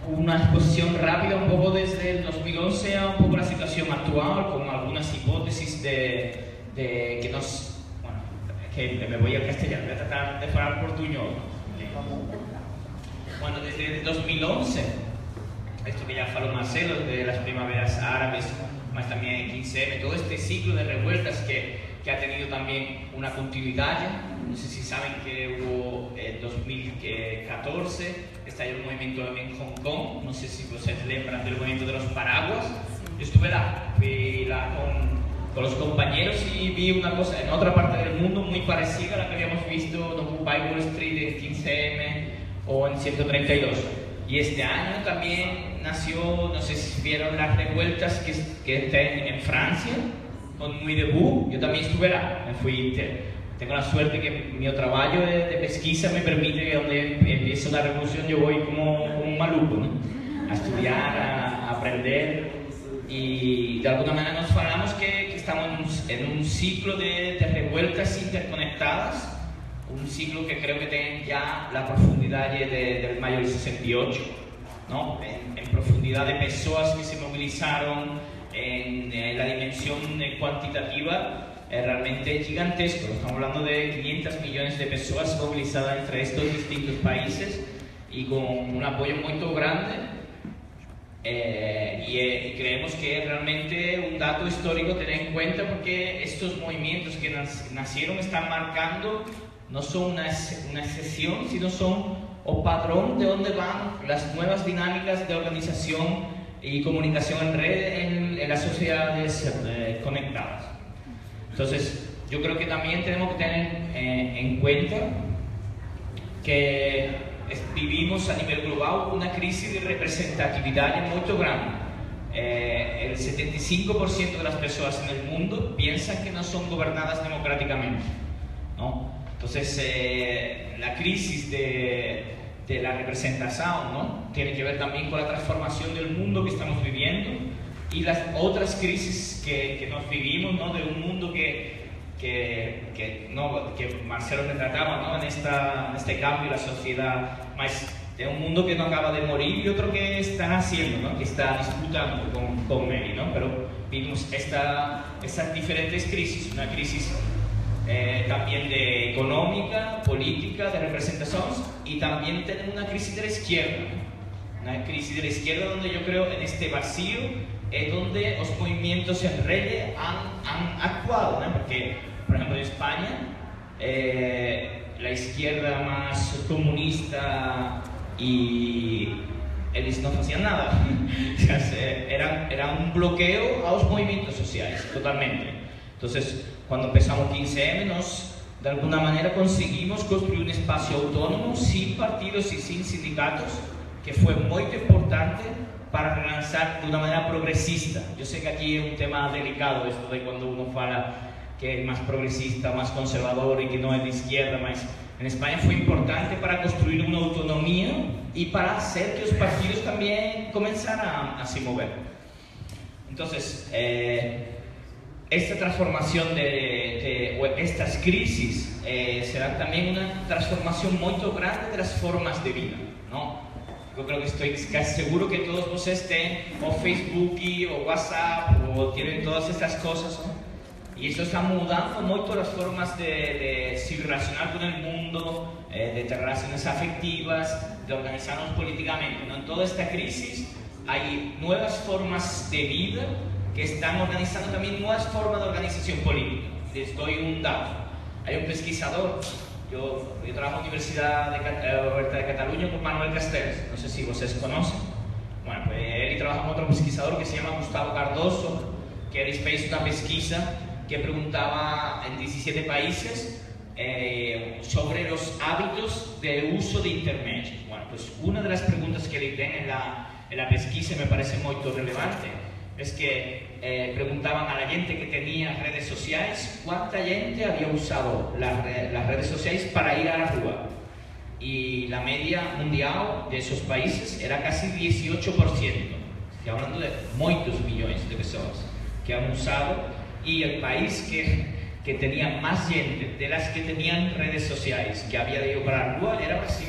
una exposición rápida un poco desde el 2011 a un poco la situación actual, con algunas hipótesis de que nos... Bueno, que me voy al castellano, voy a tratar de falar portuñol. Bueno, desde el 2011, esto que ya faló Marcelo, de las primaveras árabes, más también 15M, todo este ciclo de revueltas que ha tenido también una continuidad. No sé si saben que hubo en 2014, estalló el movimiento en Hong Kong, no sé si ustedes lembran del movimiento de los paraguas. Yo estuve lá, fui lá con los compañeros y vi una cosa en otra parte del mundo muy parecida a la que habíamos visto en Occupy Wall Street en 15M o en 132. Y este año también nació, no sé si vieron las revueltas que están en Francia, con Nuit Debout. Yo también estuve lá, tengo la suerte que mi trabajo de pesquisa me permite que donde empiece una revolución yo voy como un maluco, ¿no? A estudiar, a aprender, y de alguna manera nos falamos que estamos en un ciclo de revueltas interconectadas, un ciclo que creo que tiene ya la profundidad del mayo del 68, ¿no? En profundidad de personas que se movilizaron, en la dimensión cuantitativa, es realmente gigantesco. Estamos hablando de 500 millones de personas movilizadas entre estos distintos países y con un apoyo muy grande. Y creemos que es realmente un dato histórico tener en cuenta, porque estos movimientos que nacieron están marcando, no son una excepción, sino son un patrón de dónde van las nuevas dinámicas de organización y comunicación en red en las sociedades conectadas. Entonces, yo creo que también tenemos que tener en cuenta que vivimos a nivel global una crisis de representatividad muy grande. El 75% de las personas en el mundo piensan que no son gobernadas democráticamente, ¿no? Entonces, la crisis de de la representación, ¿no? Tiene que ver también con la transformación del mundo que estamos viviendo y las otras crisis que nos vivimos, ¿no? De un mundo que Marcelo retrataba, ¿no? En este cambio de la sociedad, más de un mundo que no acaba de morir y otro que está naciendo, ¿no? Que está disputando con Mary, ¿no? Pero vimos estas diferentes crisis, una crisis también de económica, política, de representaciones, y también tenemos una crisis de la izquierda, ¿no? Una crisis de la izquierda donde yo creo en este vacío es donde los movimientos en redes han actuado, ¿no? Porque, por ejemplo, en España, la izquierda más comunista y ellos no hacían nada. Era un bloqueo a los movimientos sociales, totalmente. Entonces, cuando empezamos 15M, de alguna manera conseguimos construir un espacio autónomo, sin partidos y sin sindicatos, que fue muy importante para relanzar de una manera progresista. Yo sé que aquí es un tema delicado esto de cuando uno fala que es más progresista, más conservador y que no es de izquierda, mas en España fue importante para construir una autonomía y para hacer que los partidos también comenzaran a se mover. Entonces, esta transformación o estas crisis será también una transformación muy grande de las formas de vida, ¿no? Yo creo que estoy casi seguro que todos ustedes tienen o Facebook o WhatsApp o tienen todas estas cosas, ¿no? Y eso está mudando mucho las formas de se relacionar con el mundo, de tener relaciones afectivas, de organizarnos políticamente, ¿no? En toda esta crisis hay nuevas formas de vida que están organizando también nuevas formas de organización política. Les doy un dato. Hay un pesquisador, yo trabajo en la Universidad de Cataluña con Manuel Castells, no sé si ustedes conocen. Bueno, pues él trabaja con otro pesquisador que se llama Gustavo Cardoso, que él hizo una pesquisa que preguntaba en 17 países sobre los hábitos de uso de Internet. Bueno, pues una de las preguntas que le den en la pesquisa me parece muy relevante es que preguntaban a la gente que tenía redes sociales cuánta gente había usado las redes sociales para ir a la rúa. Y la media mundial de esos países era casi 18%. Estoy hablando de muchos millones de personas que han usado, y el país que tenía más gente de las que tenían redes sociales que había ido para la rúa era Brasil.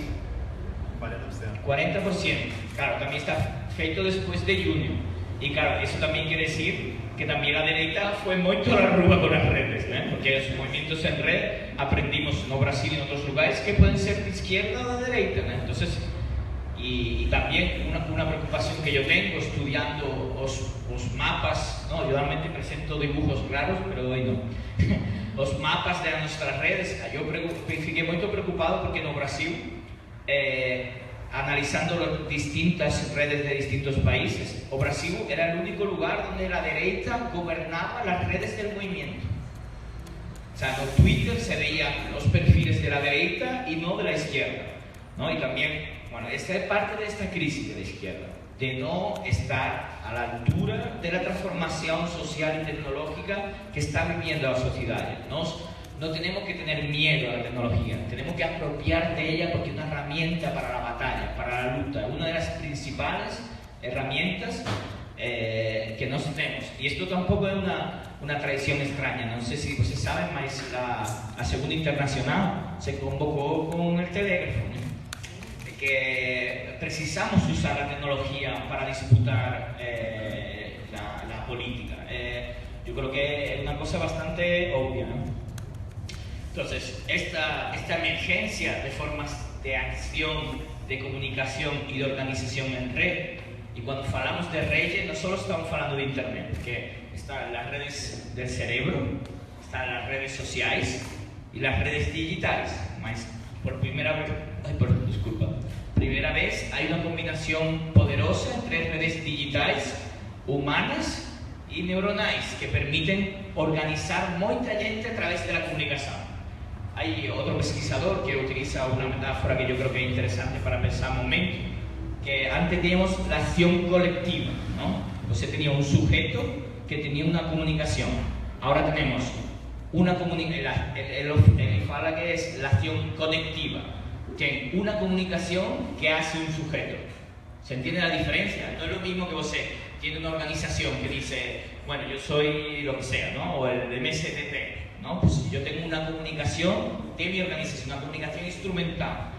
40%. Claro, también está feito después de junio. Y claro, eso también quiere decir que también la derecha fue mucho a la rúa con las redes, ¿eh? Porque los movimientos en red aprendimos en Brasil y en otros lugares que pueden ser de izquierda o de derecha, ¿no? Entonces, y también una preocupación que yo tengo estudiando los mapas, ¿no? Yo realmente presento dibujos raros, pero hoy no. Los mapas de nuestras redes, yo fiquei muy preocupado porque en Brasil, analizando las distintas redes de distintos países, o Brasil era el único lugar donde la derecha gobernaba las redes del movimiento. O sea, en Twitter se veían los perfiles de la derecha y no de la izquierda, ¿no? Y también, bueno, esta es parte de esta crisis de la izquierda, de no estar a la altura de la transformación social y tecnológica que está viviendo la sociedad. No tenemos que tener miedo a la tecnología, tenemos que apropiar de ella porque es una herramienta para la batalla, para la lucha, una de las principales herramientas que nos tenemos. Y esto tampoco es una tradición extraña, no sé si ustedes saben, pero la Segunda Internacional se convocó con el telégrafo, ¿no? Que precisamos usar la tecnología para disputar la política. Yo creo que es una cosa bastante obvia, ¿no? Entonces, esta emergencia de formas de acción, de comunicación y de organización en red, y cuando hablamos de redes, no solo estamos hablando de Internet, que están las redes del cerebro, están las redes sociales y las redes digitales, mas por primera vez hay una combinación poderosa entre redes digitales, humanas y neuronales que permiten organizar mucha gente a través de la comunicación. Hay otro pesquisador que utiliza una metáfora que yo creo que es interesante para pensar un momento, que antes teníamos la acción colectiva, ¿no? Entonces tenía un sujeto que tenía una comunicación. Ahora tenemos una comunicación, él fala que es la acción conectiva. tiene una comunicación que hace un sujeto. ¿Se entiende la diferencia? No es lo mismo que usted tiene una organización que dice, bueno, yo soy lo que sea, ¿no? O el MSTP, ¿no? Pues yo tengo una comunicación de mi organización, una comunicación instrumental.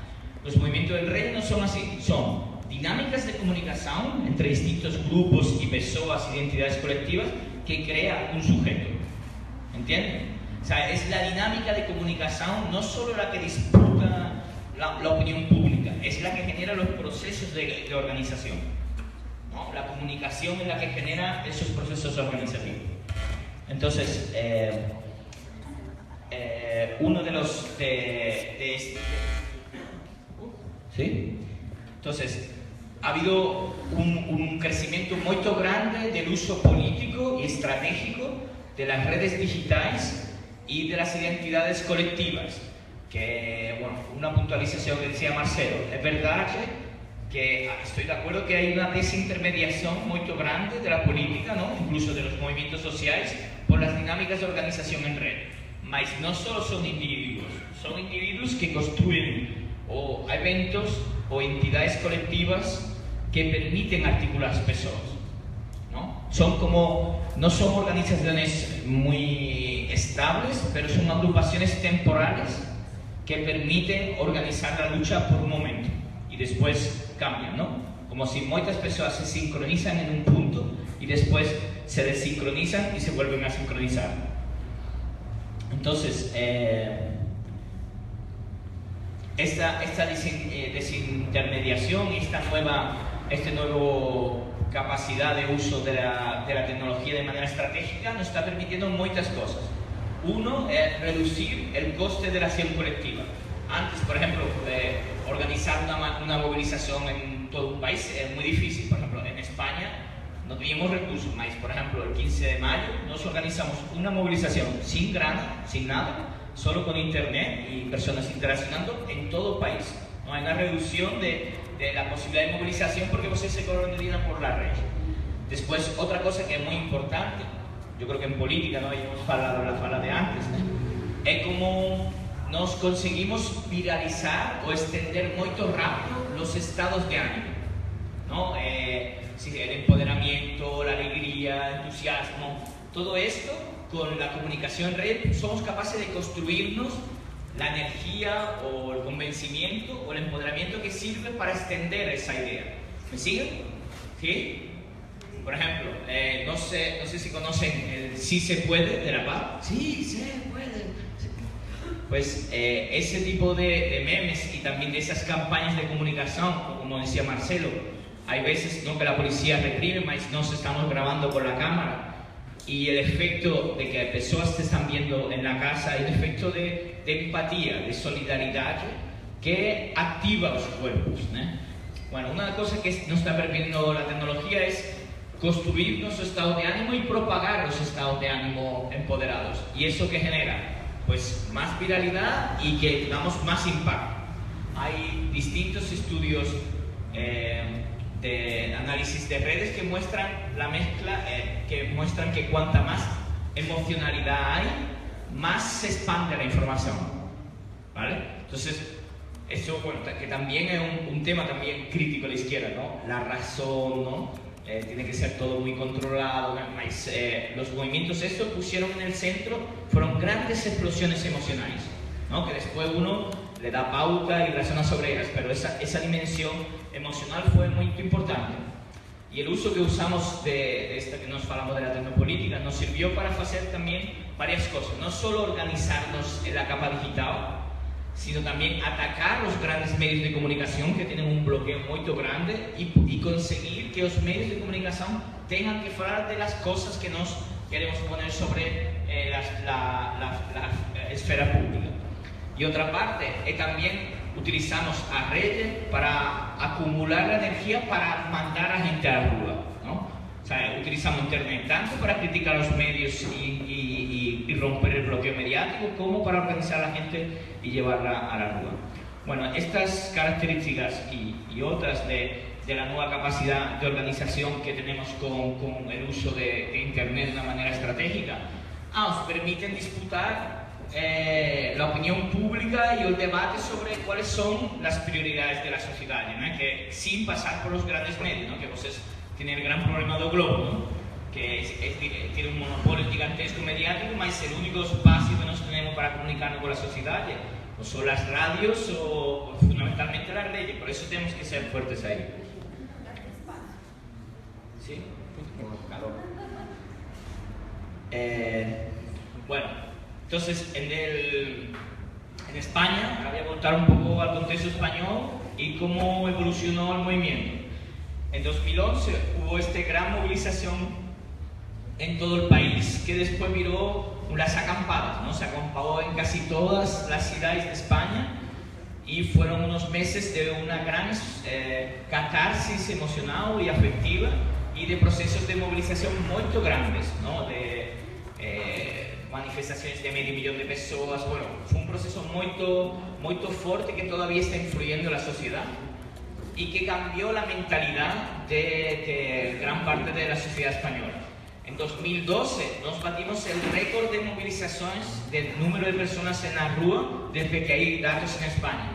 Los movimientos del rey no son así, son dinámicas de comunicación entre distintos grupos y personas, identidades colectivas que crea un sujeto. ¿Entienden? O sea, es la dinámica de comunicación, no solo la que disputa la opinión pública, es la que genera los procesos de organización, ¿no? La comunicación es la que genera esos procesos organizativos. Entonces, uno de los ¿sí? Entonces, ha habido un crecimiento muy grande del uso político y estratégico de las redes digitales y de las identidades colectivas. Que, bueno, una puntualización que decía Marcelo, es verdad que estoy de acuerdo que hay una desintermediación muy grande de la política, ¿no? Incluso de los movimientos sociales, por las dinámicas de organización en red. Mas no solo son individuos que construyen o eventos o entidades colectivas que permiten articular las personas, ¿no? No son organizaciones muy estables, pero son agrupaciones temporales que permiten organizar la lucha por un momento y después cambian, ¿no? Como si muchas personas se sincronizan en un punto y después se desincronizan y se vuelven a sincronizar. Entonces, esta desintermediación y esta nueva capacidad de uso de la tecnología de manera estratégica nos está permitiendo muchas cosas. Uno es reducir el coste de la acción colectiva. Antes, por ejemplo, organizar una movilización en todo un país es muy difícil. Por ejemplo, en España no teníamos recursos, más por ejemplo, el 15 de mayo nos organizamos una movilización sin grana, sin nada, solo con internet y personas interaccionando en todo el país. No hay una reducción de la posibilidad de movilización porque ustedes se coordinan por la red. Después, otra cosa que es muy importante, yo creo que en política, ¿no? Hemos hablado de la fala de antes, ¿no? Es como nos conseguimos viralizar o extender muy rápido los estados de ánimo, ¿no? El empoderamiento, la alegría, el entusiasmo, todo esto con la comunicación en red somos capaces de construirnos la energía o el convencimiento o el empoderamiento que sirve para extender esa idea. ¿Me siguen? ¿Sí? Por ejemplo, no sé si conocen el Sí se puede de La Paz. Sí se puede. Pues ese tipo de memes y también de esas campañas de comunicación, como decía Marcelo, hay veces no que la policía reprime, mas nos estamos grabando con la cámara y el efecto de que personas te están viendo en la casa, hay un efecto de empatía, de solidaridad que activa los cuerpos, ¿no? Bueno, una cosa que nos está permitiendo la tecnología es construir nuestro estado de ánimo y propagar los estados de ánimo empoderados. ¿Y eso qué genera? Pues más viralidad y que tengamos más impacto. Hay distintos estudios de análisis de redes que muestran la mezcla, que muestran que cuanta más emocionalidad hay, más se expande la información, ¿vale? Entonces, eso, bueno, que también es un tema también crítico a la izquierda, ¿no? La razón, ¿no? Tiene que ser todo muy controlado, mas, los movimientos estos pusieron en el centro, fueron grandes explosiones emocionales, ¿no? Que después uno le da pauta y razona sobre ellas, pero esa dimensión emocional fue muy importante. Y el uso que usamos de esta que nos hablamos de la tecnopolítica nos sirvió para hacer también varias cosas, no solo organizarnos en la capa digital, sino también atacar los grandes medios de comunicación que tienen un bloqueo muy grande y conseguir que los medios de comunicación tengan que hablar de las cosas que nos queremos poner sobre la esfera pública. Y otra parte, también utilizamos a redes para acumular la energía para mandar a gente a la rúa, ¿no? O sea, utilizamos internet tanto para criticar los medios y romper el bloqueo mediático como para organizar a la gente y llevarla a la rúa. Bueno, estas características y otras de la nueva capacidad de organización que tenemos con el uso de internet de una manera estratégica nos permiten disputar la opinión pública y el debate sobre cuáles son las prioridades de la sociedad, ¿no? Que sin pasar por los grandes medios, ¿no? Que ustedes tienen el gran problema del globo, ¿no? Que tiene un monopolio gigantesco mediático, mas el único espacio que nos tenemos para comunicarnos con la sociedad o son las radios o fundamentalmente las leyes, por eso tenemos que ser fuertes ahí. ¿Sí? Calor. Bueno, entonces en España, ahora voy a contar un poco al contexto español y cómo evolucionó el movimiento. En 2011 hubo esta gran movilización en todo el país, que después viró unas acampadas, ¿no? Se acampó en casi todas las ciudades de España y fueron unos meses de una gran catarsis emocional y afectiva y de procesos de movilización muy grandes, ¿no? De manifestaciones de medio millón de personas. Bueno, fue un proceso muy fuerte que todavía está influyendo en la sociedad y que cambió la mentalidad de gran parte de la sociedad española. En 2012 nos batimos el récord de movilizaciones del número de personas en la rúa desde que hay datos en España.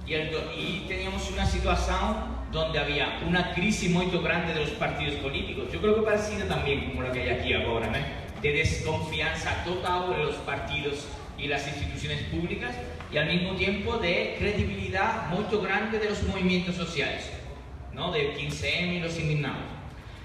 Y teníamos una situación donde había una crisis muy grande de los partidos políticos. Yo creo que parecida también como la que hay aquí ahora, ¿no? De desconfianza total de los partidos y las instituciones públicas y al mismo tiempo de credibilidad muy grande de los movimientos sociales, ¿no? Del 15M y los indignados.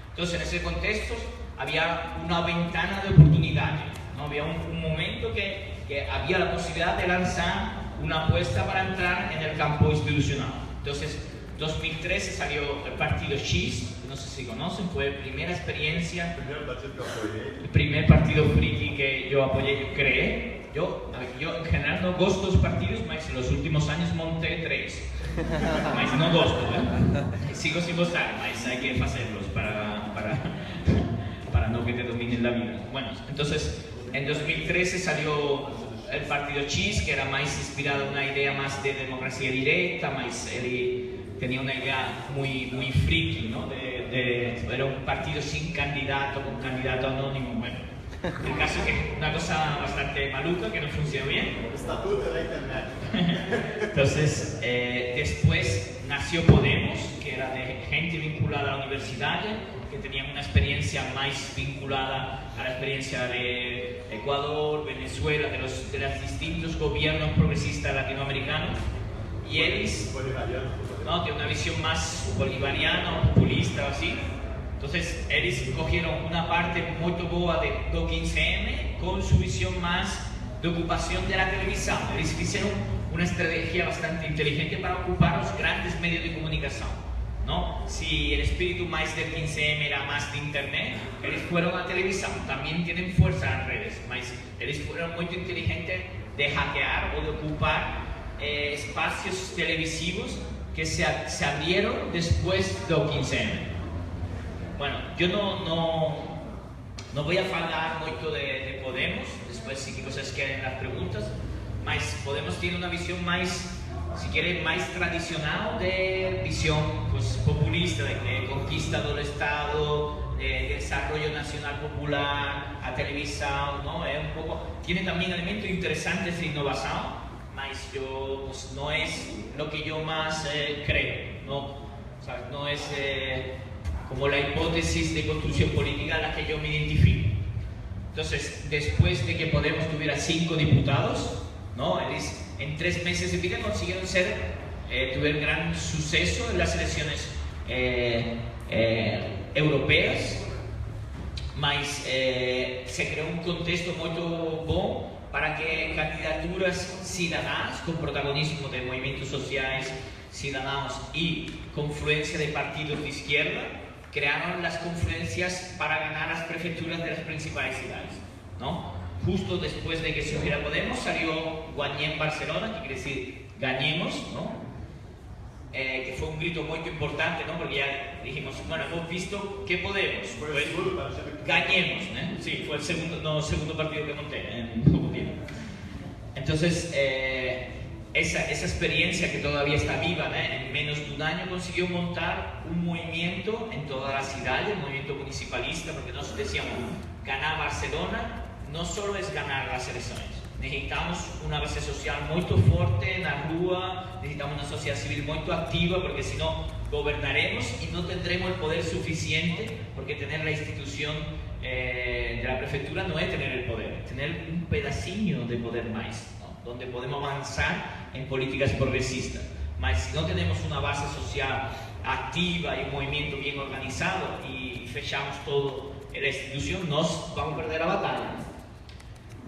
Entonces, en ese contexto había una ventana de oportunidades, ¿no? Había un momento que había la posibilidad de lanzar una apuesta para entrar en el campo institucional. Entonces, 2013 salió el partido X, no sé si conocen, fue la primera experiencia, el primer partido friki que yo apoyé, yo creé. Yo en general no gosto los partidos, pero en los últimos años monté 3. Mas no gosto, ¿eh? Sigo sin gustar, mas hay que hacerlos para no que te dominen la vida. Bueno, entonces en 2013 salió el partido X, que era más inspirado en una idea más de democracia directa, más él tenía una idea muy friki, ¿no? Era un partido sin candidato, con candidato anónimo. Bueno, el caso es que una cosa bastante maluca que no funcionó bien. Estatuto de Internet. Entonces, después nació Podemos, que era de gente vinculada a la universidad, que tenían una experiencia más vinculada a la experiencia de Ecuador, Venezuela, de los distintos gobiernos progresistas latinoamericanos. Y ellos, ¿no? Tiene una visión más bolivariana, populista o así. Entonces, ellos cogieron una parte muy boa de 15M con su visión más de ocupación de la televisión. Ellos hicieron una estrategia bastante inteligente para ocupar los grandes medios de comunicación, ¿no? Si el espíritu más del 15M era más de internet, ellos fueron a la televisión. También tienen fuerza en las redes, pero ellos fueron muy inteligentes de hackear o de ocupar espacios televisivos que se abrieron después del 15M. Bueno, yo no voy a hablar mucho de Podemos, después si quizás queden las preguntas, mas Podemos tiene una visión más, si quieren, más tradicional de visión pues, populista, de conquista del Estado, de desarrollo nacional popular, a televisión, ¿no? Un poco, tiene también elementos interesantes de innovación, mas yo, pues, no es lo que yo más creo, ¿no? O sea, no es como la hipótesis de construcción política a la que yo me identifico. Entonces, después de que Podemos tuviera 5 diputados, ¿no? Ellos en 3 meses de vida consiguieron tuvieron gran suceso en las elecciones europeas, mas se creó un contexto muy bueno para que candidaturas ciudadanas con protagonismo de movimientos sociales, ciudadanos y confluencia de partidos de izquierda crearon las confluencias para ganar las prefecturas de las principales ciudades, ¿no? Justo después de que surgiera Podemos salió Guanyem Barcelona, que quiere decir ganemos, ¿no? Que fue un grito muy importante, ¿no? Porque ya dijimos, bueno, hemos visto que podemos, pues ganemos, ¿eh? Sí, fue el segundo partido que monté en poco tiempo. Entonces, esa experiencia que todavía está viva, ¿no? En menos de un año consiguió montar un movimiento en toda la ciudad, el movimiento municipalista, porque nosotros decíamos, ganar Barcelona no solo es ganar las elecciones, necesitamos una base social muy fuerte en la rúa, necesitamos una sociedad civil muy activa, porque si no gobernaremos y no tendremos el poder suficiente, porque tener la institución de la prefectura no es tener el poder, es tener un pedacinho de poder más, ¿no? Donde podemos avanzar en políticas progresistas. Mas si no tenemos una base social activa y un movimiento bien organizado y fechamos todo en la institución, nos vamos a perder la batalla.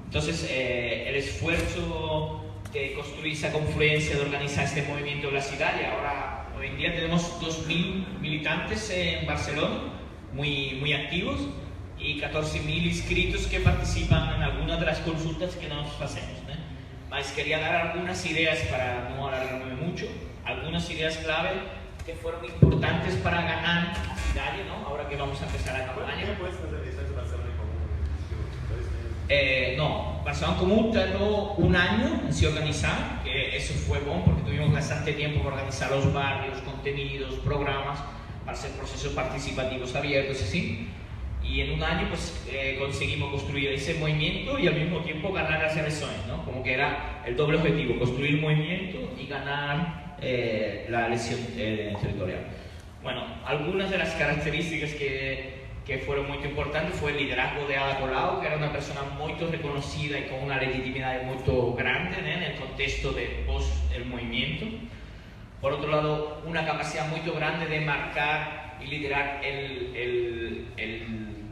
Entonces, el esfuerzo de construir esa confluencia, de organizar este movimiento en la ciudad, y ahora, hoy en día tenemos 2.000 militantes en Barcelona, muy activos, y 14.000 inscritos que participan en algunas de las consultas que nos hacemos, ¿no? Mas quería dar algunas ideas para no alargarme mucho, algunas ideas clave que fueron importantes para ganar la ciudad, ¿no? Ahora que vamos a empezar la campaña. ¿Qué puedes hacer de Barcelona en Común? No, Barcelona en Común tardó un año en se organizar, que eso fue bueno porque tuvimos bastante tiempo para organizar los barrios, contenidos, programas, para hacer procesos participativos abiertos, así. Y en un año pues conseguimos construir ese movimiento y al mismo tiempo ganar las elecciones, ¿no? Como que era el doble objetivo, construir el movimiento y ganar la elección territorial. Bueno, algunas de las características que fueron muy importantes fue el liderazgo de Ada Colau, que era una persona muy reconocida y con una legitimidad muy grande, ¿no? En el contexto de post el movimiento. Por otro lado, una capacidad muy grande de marcar y liderar el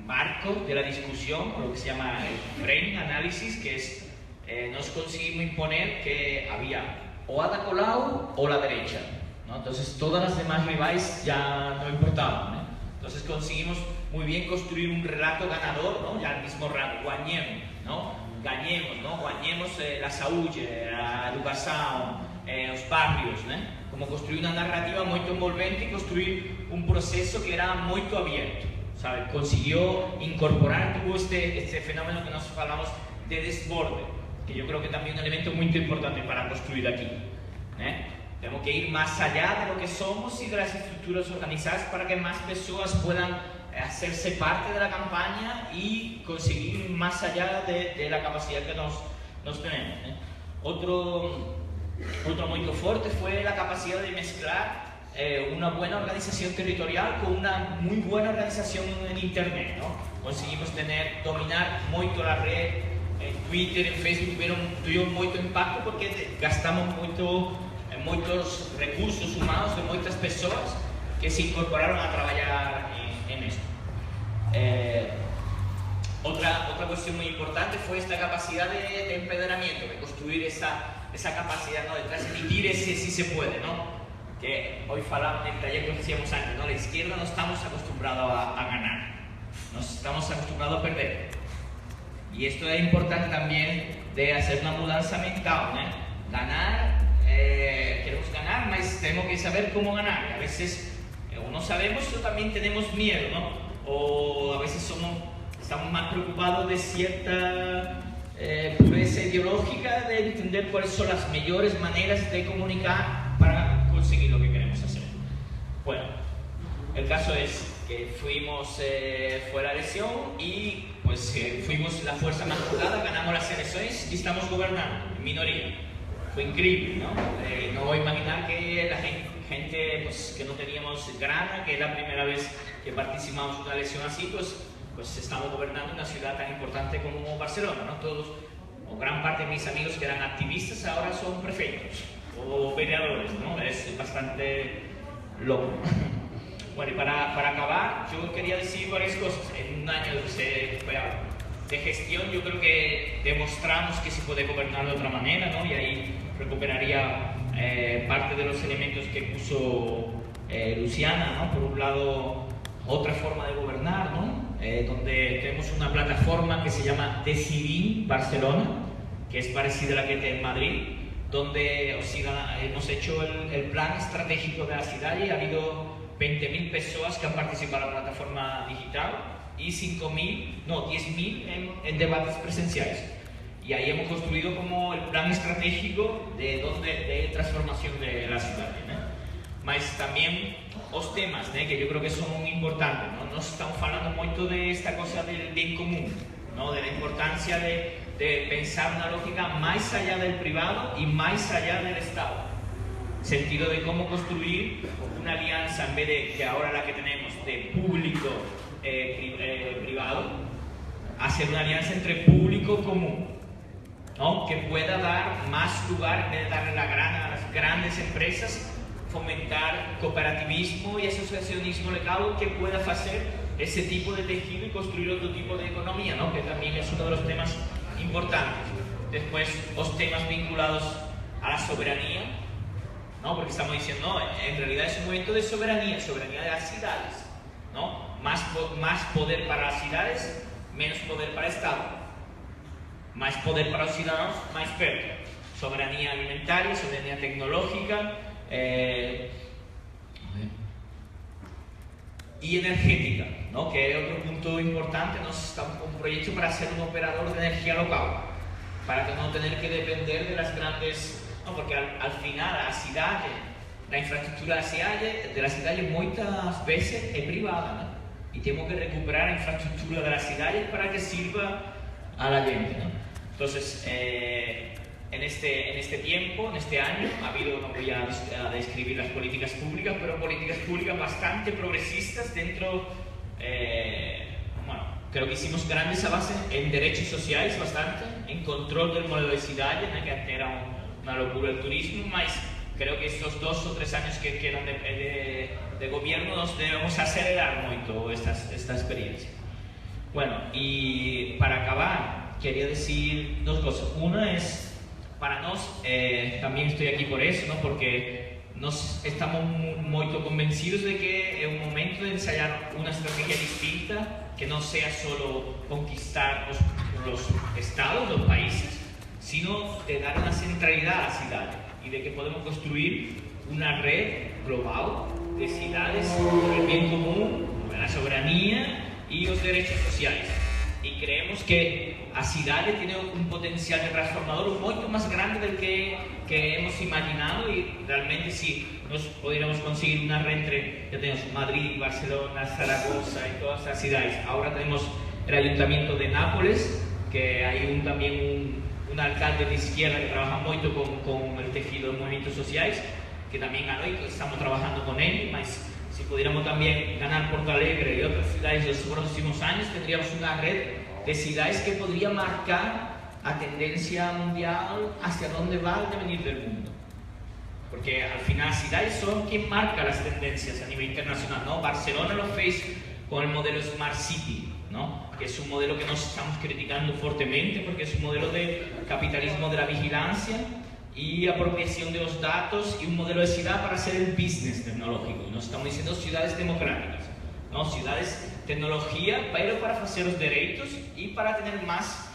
marco de la discusión, lo que se llama el frame análisis, que es, nos conseguimos imponer que había o Ada Colau o la derecha, ¿no? Entonces todas las demás rivales ya no importaban, ¿no? Entonces conseguimos muy bien construir un relato ganador, ¿no? Ya el mismo relato, guañemos, ¿no? Gañemos, ¿no? Guañemos la saúde, la educación, los barrios, ¿no? Como construir una narrativa muy envolvente y construir un proceso que era muy abierto, ¿sabe? Consiguió incorporar todo este fenómeno que nos hablamos de desborde, que yo creo que también es un elemento muy importante para construir aquí, ¿eh? Tenemos que ir más allá de lo que somos y de las estructuras organizadas para que más personas puedan hacerse parte de la campaña y conseguir más allá de la capacidad que nos tenemos, ¿eh? Otro muy fuerte fue la capacidad de mezclar una buena organización territorial con una muy buena organización en internet, ¿no? Conseguimos dominar mucho la red, en Twitter, en Facebook tuvieron mucho impacto porque gastamos muchos recursos humanos de muchas personas que se incorporaron a trabajar en esto. Otra cuestión muy importante fue esta capacidad de empoderamiento, de construir esa capacidad, ¿no? De transmitir ese sí se puede, ¿no? Que hoy falamos en el taller que decíamos antes, ¿no? La izquierda no estamos acostumbrados a ganar, nos estamos acostumbrados a perder. Y esto es importante también de hacer una mudanza mental, ¿no? Ganar, queremos ganar, pero tenemos que saber cómo ganar. A veces no sabemos o también tenemos miedo, ¿no? O a veces estamos más preocupados de cierta pureza ideológica, de entender cuáles son las mejores maneras de comunicar para conseguir lo que queremos hacer. Bueno, el caso es que fue la elección y pues fuimos la fuerza más votada, ganamos las elecciones y estamos gobernando en minoría. Fue increíble, ¿no? No voy a imaginar que la gente pues, que no teníamos grana, que es la primera vez que participamos en una elección así, pues estamos gobernando una ciudad tan importante como Barcelona, ¿no? Todos, o gran parte de mis amigos que eran activistas ahora son prefectos o vereadores, ¿no? Es bastante loco. Bueno, y para acabar, yo quería decir varias cosas. En un año de gestión, yo creo que demostramos que se puede gobernar de otra manera, ¿no? Y ahí recuperaría parte de los elementos que puso Luciana, ¿no? Por un lado, otra forma de gobernar, ¿no? Donde tenemos una plataforma que se llama Decidim Barcelona, que es parecida a la que hay en Madrid, donde hemos hecho el plan estratégico de la ciudad y ha habido 20.000 personas que han participado en la plataforma digital y 10.000 en debates presenciales. Y ahí hemos construido como el plan estratégico de transformación de la ciudad, ¿no? Mas también los temas, ¿no? Que yo creo que son importantes, ¿no? Nos estamos hablando mucho de esta cosa del bien común, ¿no? De la importancia de de pensar una lógica más allá del privado y más allá del Estado. Sentido de cómo construir una alianza, en vez de que ahora la que tenemos de público privado, hacer una alianza entre público común, ¿no? Que pueda dar más lugar, en vez de darle a las grandes empresas, fomentar cooperativismo y asociacionismo legal que pueda hacer ese tipo de tejido y construir otro tipo de economía, ¿no? Que también es uno de los temas importantes. Después, los temas vinculados a la soberanía, ¿no? Porque estamos diciendo, no, en realidad es un momento de soberanía de las ciudades, ¿no? Más poder para las ciudades, menos poder para el Estado. Más poder para los ciudadanos, más pérdida. Soberanía alimentaria, soberanía tecnológica, y energética, ¿no? Que es otro punto importante. Nos está un proyecto para ser un operador de energía local, para que no tener que depender de las grandes, ¿no? Porque al final a cidade, la infraestructura de la cidade muchas veces es privada, ¿no? Y tenemos que recuperar la infraestructura de las ciudades para que sirva a la gente, ¿no? Entonces, en este tiempo, en este año, ha habido, no voy a describir las políticas públicas, pero políticas públicas bastante progresistas dentro, bueno, creo que hicimos grandes avances en derechos sociales bastante, en control del modelo de ciudad, ¿no? Que antes era una locura el turismo, mas creo que estos 2 o 3 años que quedan de gobierno nos debemos acelerar mucho esta experiencia. Bueno, y para acabar, quería decir 2 cosas. Una es, para nós, también estoy aquí por eso, ¿no? Porque nos estamos muy convencidos de que es un momento de ensayar una estrategia distinta, que no sea solo conquistar los estados, los países, sino de dar una centralidad a la ciudad y de que podemos construir una red global de ciudades por el bien común, la soberanía y los derechos sociales. Y creemos que a cidade tiene un potencial de transformador mucho más grande del que hemos imaginado, y realmente si nos pudiéramos conseguir una red entre, ya tenemos Madrid, Barcelona, Zaragoza y todas las ciudades. Ahora tenemos el Ayuntamiento de Nápoles, que hay también un alcalde de izquierda que trabaja mucho con el tejido de movimientos sociales, que también ganó y estamos trabajando con él. Mas si pudiéramos también ganar Porto Alegre y otras ciudades de los próximos años, tendríamos una red de ciudades que podría marcar a tendencia mundial hacia dónde va el devenir del mundo. Porque al final las ciudades son quien marca las tendencias a nivel internacional, ¿no? Barcelona lo fez con el modelo Smart City, ¿no? Que es un modelo que nos estamos criticando fuertemente porque es un modelo de capitalismo de la vigilancia y apropiación de los datos, y un modelo de ciudad para hacer el business tecnológico. Y nos estamos diciendo ciudades democráticas, ¿no? Ciudades tecnología, pero para hacer los derechos y para tener más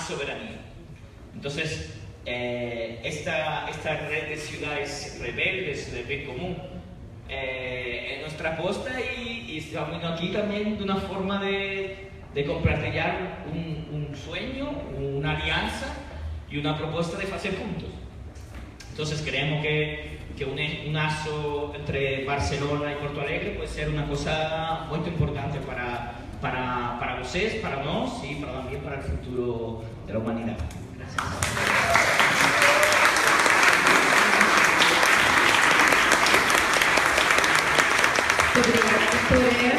soberanía. Entonces, esta red de ciudades rebeldes de bien común es nuestra apuesta, y estamos aquí también de una forma de compartillar un sueño, una alianza y una propuesta de hacer juntos. Entonces creemos que un lazo entre Barcelona y Porto Alegre puede ser una cosa muy importante para ustedes, para nosotros y también para el futuro de la humanidad. Gracias. Obrigada, doutora.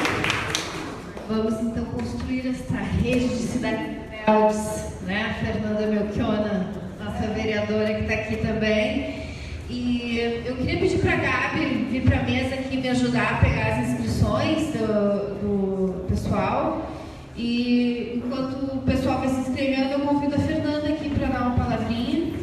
Vamos então construir esta rede de cidades rebeldes, né? A Fernanda Melchiona, nossa vereadora que está aqui também. E eu queria pedir para a Gabi vir para a mesa aqui me ajudar a pegar as inscrições do pessoal. E enquanto o pessoal vai se inscrevendo, eu convido a Fernanda aqui para dar uma palavrinha.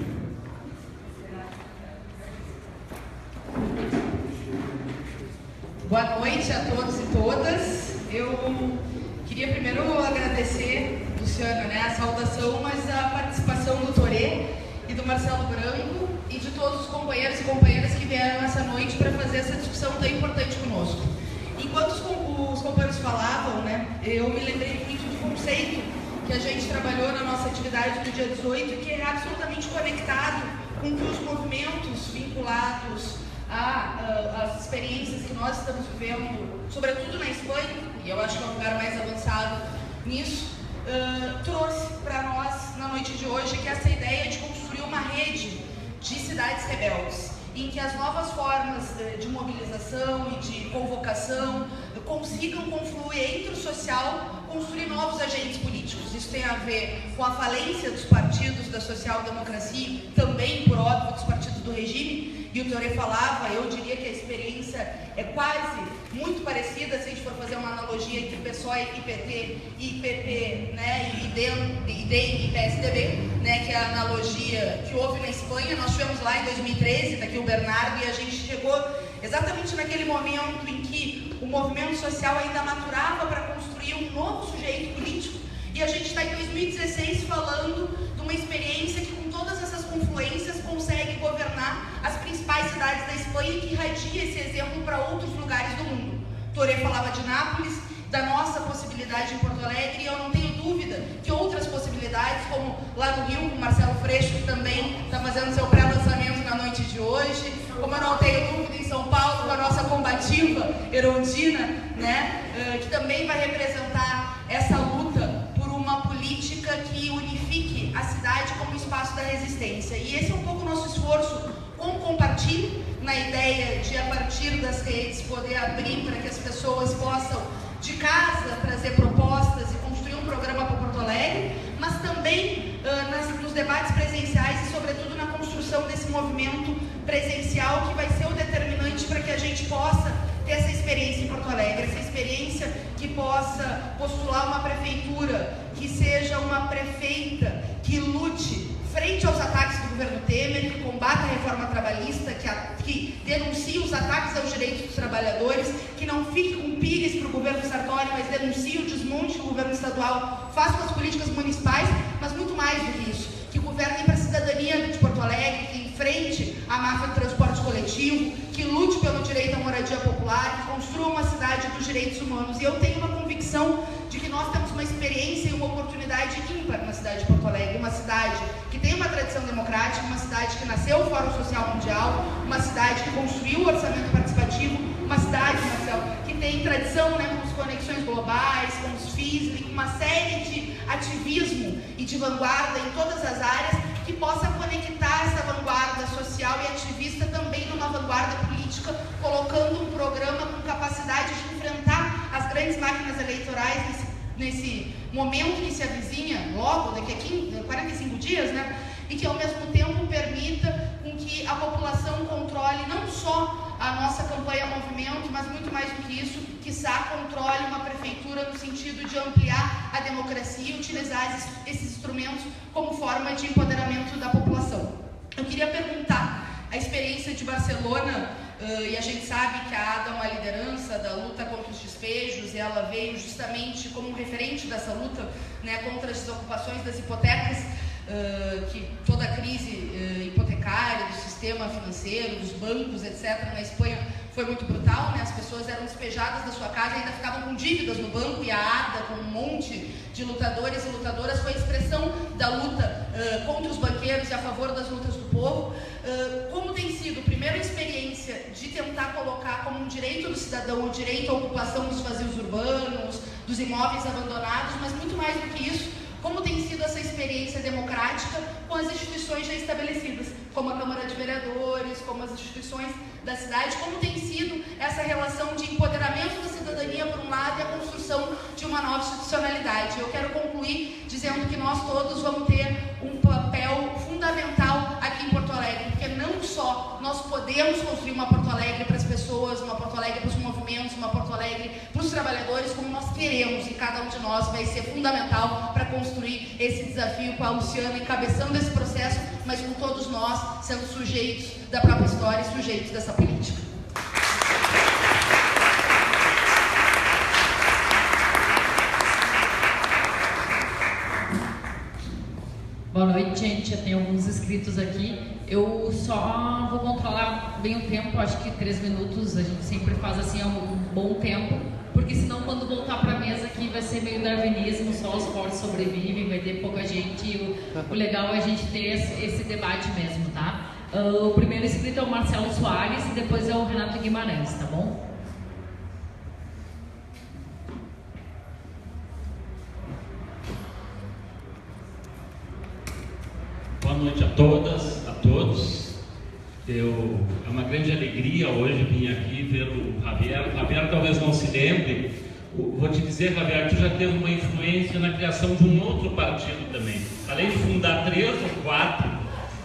Boa noite a todos e todas. Eu queria primeiro agradecer, Luciana, né, a saudação, mas a participação do Torê e do Marcelo Branco e de todos os companheiros e companheiras que vieram essa noite para fazer essa discussão tão importante conosco. Enquanto os companheiros falavam, né, eu me lembrei muito de um conceito que a gente trabalhou na nossa atividade do dia 18, que é absolutamente conectado com que os movimentos vinculados às experiências que nós estamos vivendo, sobretudo na Espanha, e eu acho que é um lugar mais avançado nisso, trouxe para nós na noite de hoje, que é essa ideia de construir uma rede de cidades rebeldes, em que as novas formas de mobilização e de convocação consigam confluir entre o social, construir novos agentes políticos. Isso tem a ver com a falência dos partidos da social-democracia, também, por óbvio, dos partidos do regime, e o Toré falava, eu diria que a experiência é quase muito parecida, se a gente for fazer uma analogia entre PSOE e PT, e PP, né, e DEM e PSDB, né, que é a analogia que houve na Espanha. Nós tivemos lá em 2013, está aqui o Bernardo, e a gente chegou exatamente naquele momento em que o movimento social ainda maturava para construir um novo sujeito político, e a gente está em 2016 falando de uma experiência que, com todas essas confluências, consegue governar as principais cidades da Espanha e que irradia esse exemplo para outros lugares do mundo. Toré falava de Nápoles, da nossa possibilidade em Porto Alegre, e eu não tenho dúvida que outras possibilidades, como lá no Rio, com o Marcelo Freixo, que também está fazendo seu pré-lançamento na noite de hoje, como eu não tenho dúvida em São Paulo, com a nossa combativa Erundina, né, que também vai representar essa luta por uma política que unifique a cidade como espaço da resistência. E esse é um pouco o nosso esforço com o Compartilhe, na ideia de, a partir das redes, poder abrir para que as pessoas possam, de casa, trazer propostas e construir um programa para Porto Alegre, mas também nos debates presenciais e, sobretudo, na construção desse movimento presencial, que vai ser o determinante para que a gente possa ter essa experiência em Porto Alegre, essa experiência que possa postular uma prefeitura, que seja uma prefeita que lute frente aos ataques do governo Temer, que combata a reforma trabalhista, que denuncie os ataques aos direitos dos trabalhadores, que não fique com pires para o governo Sartori, mas denuncie o desmonte que o governo estadual faz com as políticas municipais, mas muito mais do que isso, que governe para a cidadania de Porto Alegre, que enfrente a máfia do transporte coletivo, que lute pelo direito à moradia popular, que construa uma cidade dos direitos humanos. E eu tenho uma convicção de que nós temos uma experiência e uma oportunidade ímpar na cidade de Porto Alegre, uma cidade que tem uma tradição democrática, uma cidade que nasceu o Fórum Social Mundial, uma cidade que construiu o orçamento participativo, uma cidade, Marcelo, que tem tradição, né, com as conexões globais, com os FIS, com uma série de ativismo e de vanguarda em todas as áreas, que possa conectar essa vanguarda social e ativista também numa vanguarda política, colocando um programa com capacidade de enfrentar as grandes máquinas eleitorais nesse momento que se avizinha, logo, daqui a 45 dias, né? E que, ao mesmo tempo, permita com que a população controle não só a nossa campanha Movimento, mas muito mais do que isso, quiçá controle uma prefeitura no sentido de ampliar a democracia e utilizar esses instrumentos como forma de empoderamento da população. Eu queria perguntar, a experiência de Barcelona, e a gente sabe que a ADA é uma liderança da luta contra os despejos, e ela veio justamente como um referente dessa luta, né, contra as desocupações das hipotecas, que toda a crise hipotecária, do sistema financeiro, dos bancos, etc., na Espanha foi muito brutal, né? As pessoas eram despejadas da sua casa e ainda ficavam com dívidas no banco, e a ADA, com um monte de lutadores e lutadoras, foi a expressão da luta contra os banqueiros e a favor das lutas do povo. Como tem sido, primeiro, a experiência de tentar colocar como um direito do cidadão o direito à ocupação dos vazios urbanos, dos imóveis abandonados, mas muito mais do que isso, como tem sido essa experiência democrática com as instituições já estabelecidas, como a Câmara de Vereadores, como as instituições da cidade, como tem sido essa relação de empoderamento da cidadania por um lado e a construção de uma nova institucionalidade. Eu quero concluir dizendo que nós todos vamos ter um papel fundamental aqui em Porto Alegre, porque não só nós podemos construir uma Porto Alegre para as pessoas, uma Porto Alegre para os movimentos, uma Porto Alegre para os trabalhadores, como nós queremos, e cada um de nós vai ser fundamental para construir esse desafio, com a Luciana encabeçando esse processo, mas com todos nós sendo sujeitos da própria história e sujeitos dessa política. Boa noite, gente. Já tem alguns inscritos aqui. Eu só vou controlar bem o tempo, acho que 3 minutos, a gente sempre faz assim um bom tempo, porque senão quando voltar para a mesa aqui vai ser meio darwinismo, só os fortes sobrevivem, vai ter pouca gente, e o legal é a gente ter esse debate mesmo, tá? O primeiro inscrito é o Marcelo Soares e depois é o Renato Guimarães, tá bom? noite a todas, a todos. É uma grande alegria hoje vir aqui ver o Javier. O Javier talvez não se lembre. Vou te dizer, Javier, tu já teve uma influência na criação de um outro partido também. Além de fundar 3 ou 4,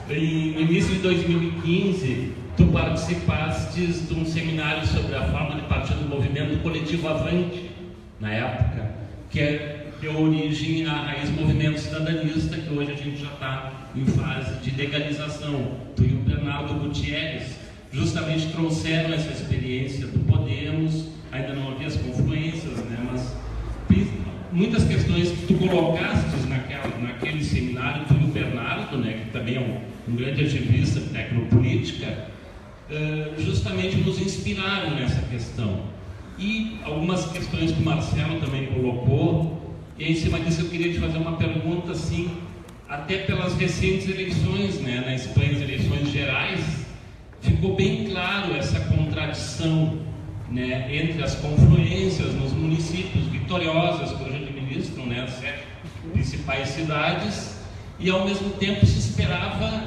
no início de 2015, tu participaste de um seminário sobre a forma de partido do movimento Coletivo Avante, na época, que deu origem à raiz movimento cidadanista, que hoje a gente já está em fase de legalização. Tu e o Bernardo Gutierrez justamente trouxeram essa experiência do Podemos, ainda não havia as confluências, né, mas muitas questões que tu colocastes naquele seminário, tu e o Bernardo, né, que também é um grande ativista de tecnopolítica, justamente nos inspiraram nessa questão. E algumas questões que o Marcelo também colocou, e em cima disso eu queria te fazer uma pergunta, assim, até pelas recentes eleições, né, na Espanha, as eleições gerais, ficou bem claro essa contradição, né, entre as confluências nos municípios vitoriosas que hoje administram, né, as 7 principais cidades, e ao mesmo tempo se esperava,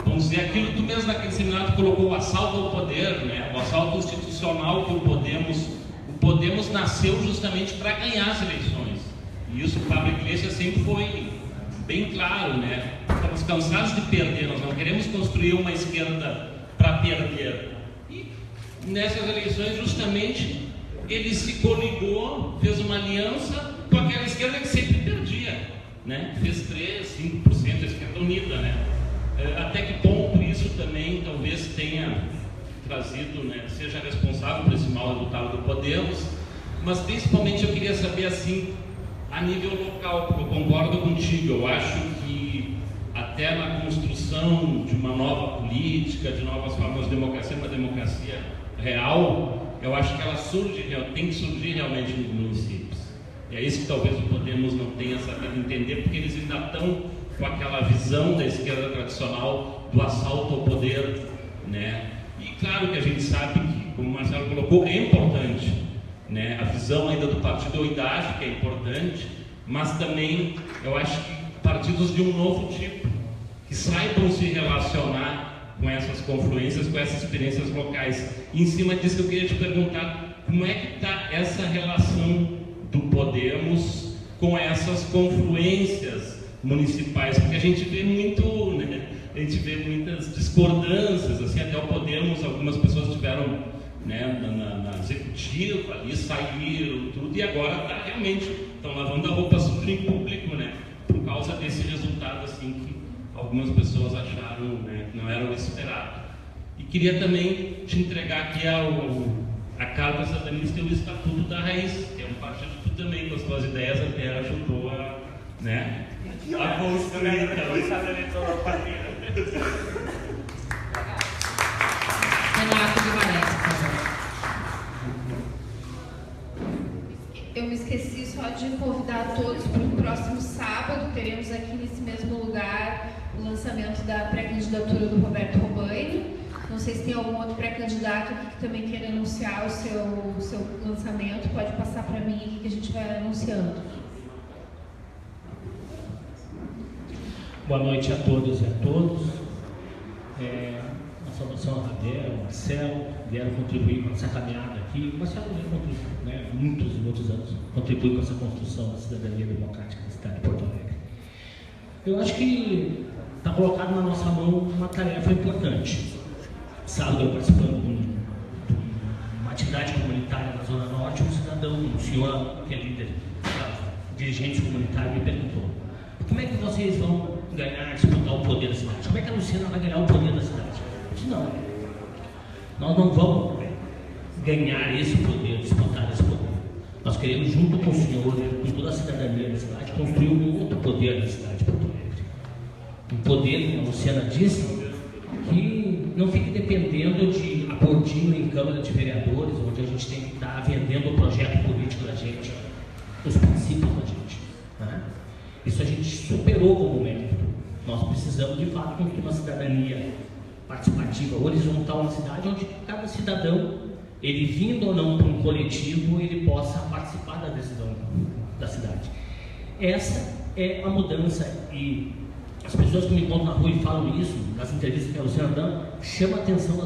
vamos dizer, aquilo que tu mesmo naquele seminário colocou, o assalto ao poder, né, o assalto institucional que o Podemos nasceu justamente para ganhar as eleições. E isso para a Igreja sempre foi bem claro, né? Estamos cansados de perder, nós não queremos construir uma esquerda para perder. E nessas eleições, justamente, ele se coligou, fez uma aliança com aquela esquerda que sempre perdia, né? Fez 3, 5% a esquerda unida, né? Até que ponto isso também talvez tenha trazido, né, seja responsável por esse mau resultado do Podemos, mas principalmente eu queria saber, assim, a nível local, porque eu concordo contigo, eu acho que até na construção de uma nova política, de novas formas de democracia, uma democracia real, eu acho que ela tem que surgir realmente nos municípios. E é isso que talvez o Podemos não tenha sabido entender, porque eles ainda estão com aquela visão da esquerda tradicional do assalto ao poder, né? E claro que a gente sabe que, como o Marcelo colocou, é importante, né? A visão ainda do partido, eu ainda acho que é importante, mas também eu acho que partidos de um novo tipo, que saibam se relacionar com essas confluências, com essas experiências locais. E em cima disso eu queria te perguntar, como é que está essa relação do Podemos com essas confluências municipais? Porque a gente vê muito, né? A gente vê muitas discordâncias, assim, até o Podemos, algumas pessoas tiveram, né, na executiva ali, saíram, tudo, e agora estão lavando a roupa suja em público, né, por causa desse resultado, assim, que algumas pessoas acharam, né, que não era o esperado. E queria também te entregar aqui a carta satanista e o Estatuto da Raiz, que é um partido que tu também, com as tuas ideias, até ajudou a, né, a construir também. Renato Guimarães, por favor. Eu me esqueci só de convidar todos para o próximo sábado. Teremos aqui nesse mesmo lugar o lançamento da pré-candidatura do Roberto Robaini. Não sei se tem algum outro pré-candidato aqui que também queira anunciar o seu lançamento. Pode passar para mim aqui que a gente vai anunciando. Boa noite a todos e a todos. Uma saudação a Javier, ao Marcelo, vieram contribuir com essa caminhada aqui. O Marcelo já contribuiu, né, muitos e muitos anos, contribui com essa construção da cidadania democrática da cidade de Porto Alegre. Eu acho que está colocado na nossa mão uma tarefa importante. Sábado, eu participando de uma atividade comunitária na Zona Norte, um cidadão, um senhor que é líder, dirigente comunitário, me perguntou: como é que vocês vão ganhar, disputar o poder da cidade? Como é que a Luciana vai ganhar o poder da cidade? Eu disse: não, nós não vamos ganhar esse poder, disputar esse poder. Nós queremos, junto com o senhor, com toda a cidadania da cidade, construir um outro poder da cidade de Porto Alegre. Um poder, como a Luciana disse, que não fique dependendo de acordinho em Câmara de Vereadores, onde a gente tem que estar vendendo o projeto político da gente, os princípios da gente, né? Isso a gente superou como método. Nós precisamos, de fato, construir uma cidadania participativa, horizontal na cidade, onde cada cidadão, ele vindo ou não para um coletivo, ele possa participar da decisão da cidade. Essa é a mudança e as pessoas que me encontram na rua e falam isso, nas entrevistas que a Luciana dá, chama a atenção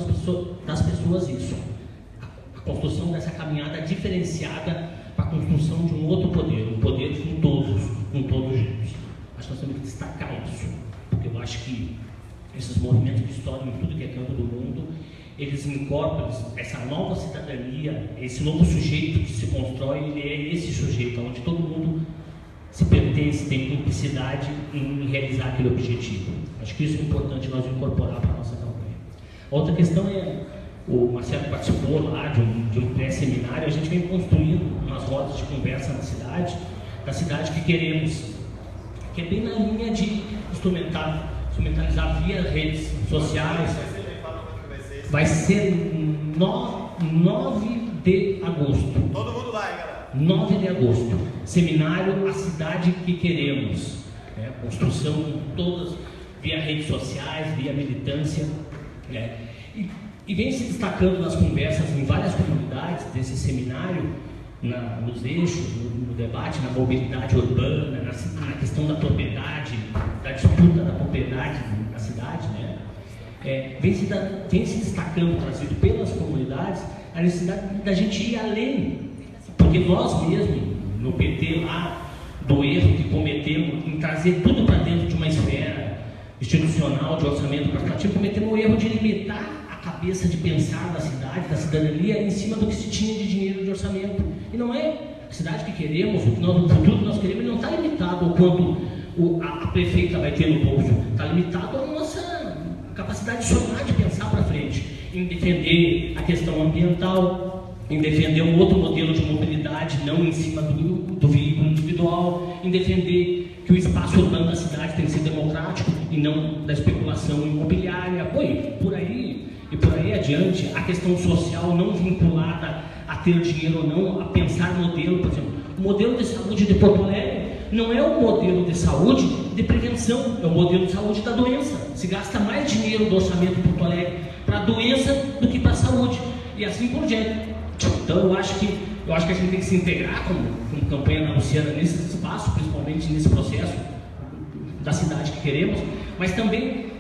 das pessoas isso. A construção dessa caminhada diferenciada para a construção de um outro poder, um poder com todos juntos. Acho que nós temos que destacar isso, porque eu acho que esses movimentos de história em tudo que é canto do mundo, eles incorporam essa nova cidadania, esse novo sujeito que se constrói, ele é esse sujeito, onde todo mundo se pertence, tem cumplicidade em realizar aquele objetivo. Acho que isso é importante nós incorporar para a nossa campanha. Outra questão é, o Marcelo participou lá de um pré-seminário, a gente vem construindo umas rodas de conversa na cidade, da cidade que queremos, que é bem na linha de instrumentalizar via redes sociais. Vai ser 9 de agosto. Todo mundo lá, hein, galera? 9 de agosto. Seminário A Cidade que Queremos. Construção todas via redes sociais, via militância. E vem se destacando nas conversas em várias comunidades desse seminário, nos eixos, no debate, na mobilidade urbana, na questão da propriedade, da disputa da propriedade na cidade, né? Vem se destacando, trazido pelas comunidades, a necessidade da gente ir além, porque nós mesmos, no PT lá, do erro que cometemos em trazer tudo para dentro de uma esfera institucional, de orçamento participativo, cometemos o erro de limitar a cabeça de pensar da cidade, da cidadania, em cima do que se tinha de dinheiro de orçamento. E não é a cidade que queremos, o futuro que nós queremos, não está limitado ao quanto a prefeita vai ter no bolso, está limitado à nossa capacidade de sonhar, de pensar para frente, em defender a questão ambiental, em defender um outro modelo de mobilidade, não em cima do veículo individual, em defender que o espaço urbano da cidade tem que ser democrático e não da especulação imobiliária, por aí adiante, a questão social não vinculada a ter dinheiro ou não, a pensar modelo, por exemplo, o modelo de saúde de Porto Alegre não é um modelo de saúde de prevenção, é o modelo de saúde da doença. Se gasta mais dinheiro do orçamento de Porto Alegre para a doença do que para a saúde, e assim por diante. Então eu acho que a gente tem que se integrar como campanha da Luciana nesse espaço, principalmente nesse processo da cidade que queremos, mas também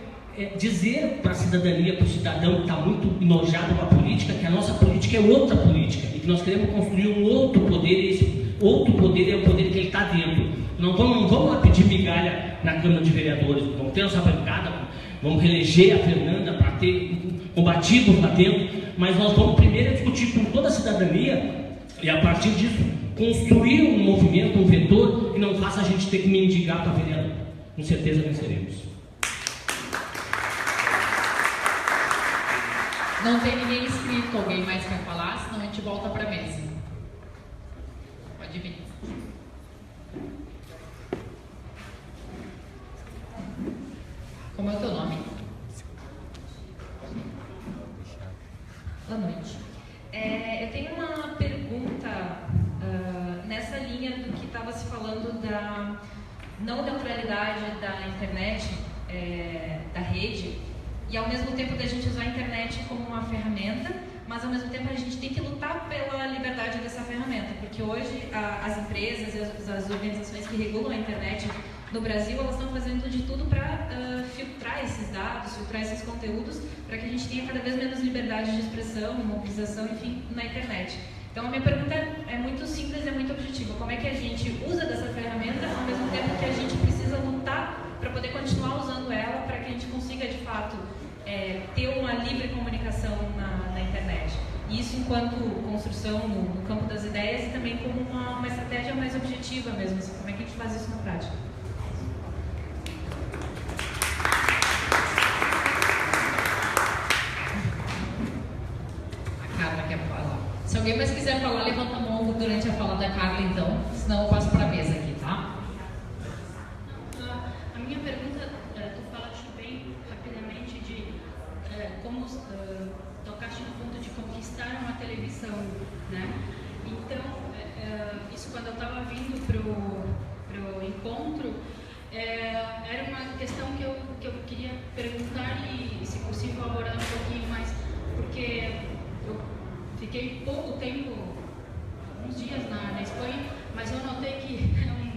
dizer para a cidadania, para o cidadão que está muito enojado com a política, que a nossa política é outra política e que nós queremos construir um outro poder, e esse outro poder é o poder que ele está dentro. Não vamos lá pedir migalha na Câmara de Vereadores, vamos ter nossa bancada, vamos reeleger a Fernanda para ter combatidos lá dentro, mas nós vamos primeiro discutir com toda a cidadania e a partir disso construir um movimento, um vetor que não faça a gente ter que mendigar para vereador. Com certeza venceremos. Não tem ninguém inscrito, alguém mais quer falar? Senão a gente volta para a mesa. Pode vir. Como é o teu nome? Boa noite. Eu tenho uma pergunta nessa linha do que estava se falando da não neutralidade da internet, da rede, e ao mesmo tempo da gente usar a internet como uma ferramenta, mas ao mesmo tempo a gente tem que lutar pela liberdade dessa ferramenta, porque hoje as empresas e as organizações que regulam a internet no Brasil, elas estão fazendo de tudo para filtrar esses dados, filtrar esses conteúdos, para que a gente tenha cada vez menos liberdade de expressão, mobilização, enfim, na internet. Então a minha pergunta é muito simples e é muito objetiva. Como é que a gente usa dessa ferramenta, ao mesmo tempo que a gente precisa lutar para poder continuar usando ela, para que a gente consiga, de fato, ter uma livre comunicação na internet? E isso enquanto construção no campo das ideias e também como uma estratégia mais objetiva mesmo, assim, como é que a gente faz isso na prática? Carla quer falar. Se alguém mais quiser falar, levanta a mão durante a fala da Carla, então. Senão eu passo para a mesa aqui, tá? A minha pergunta, tu falaste bem rapidamente de como tocaste no ponto de conquistar uma televisão, né? Então, isso quando eu estava vindo pro encontro, era uma questão que eu queria perguntar e, se possível, abordar um pouquinho mais, porque eu fiquei pouco tempo, alguns dias na Espanha, mas eu notei que é um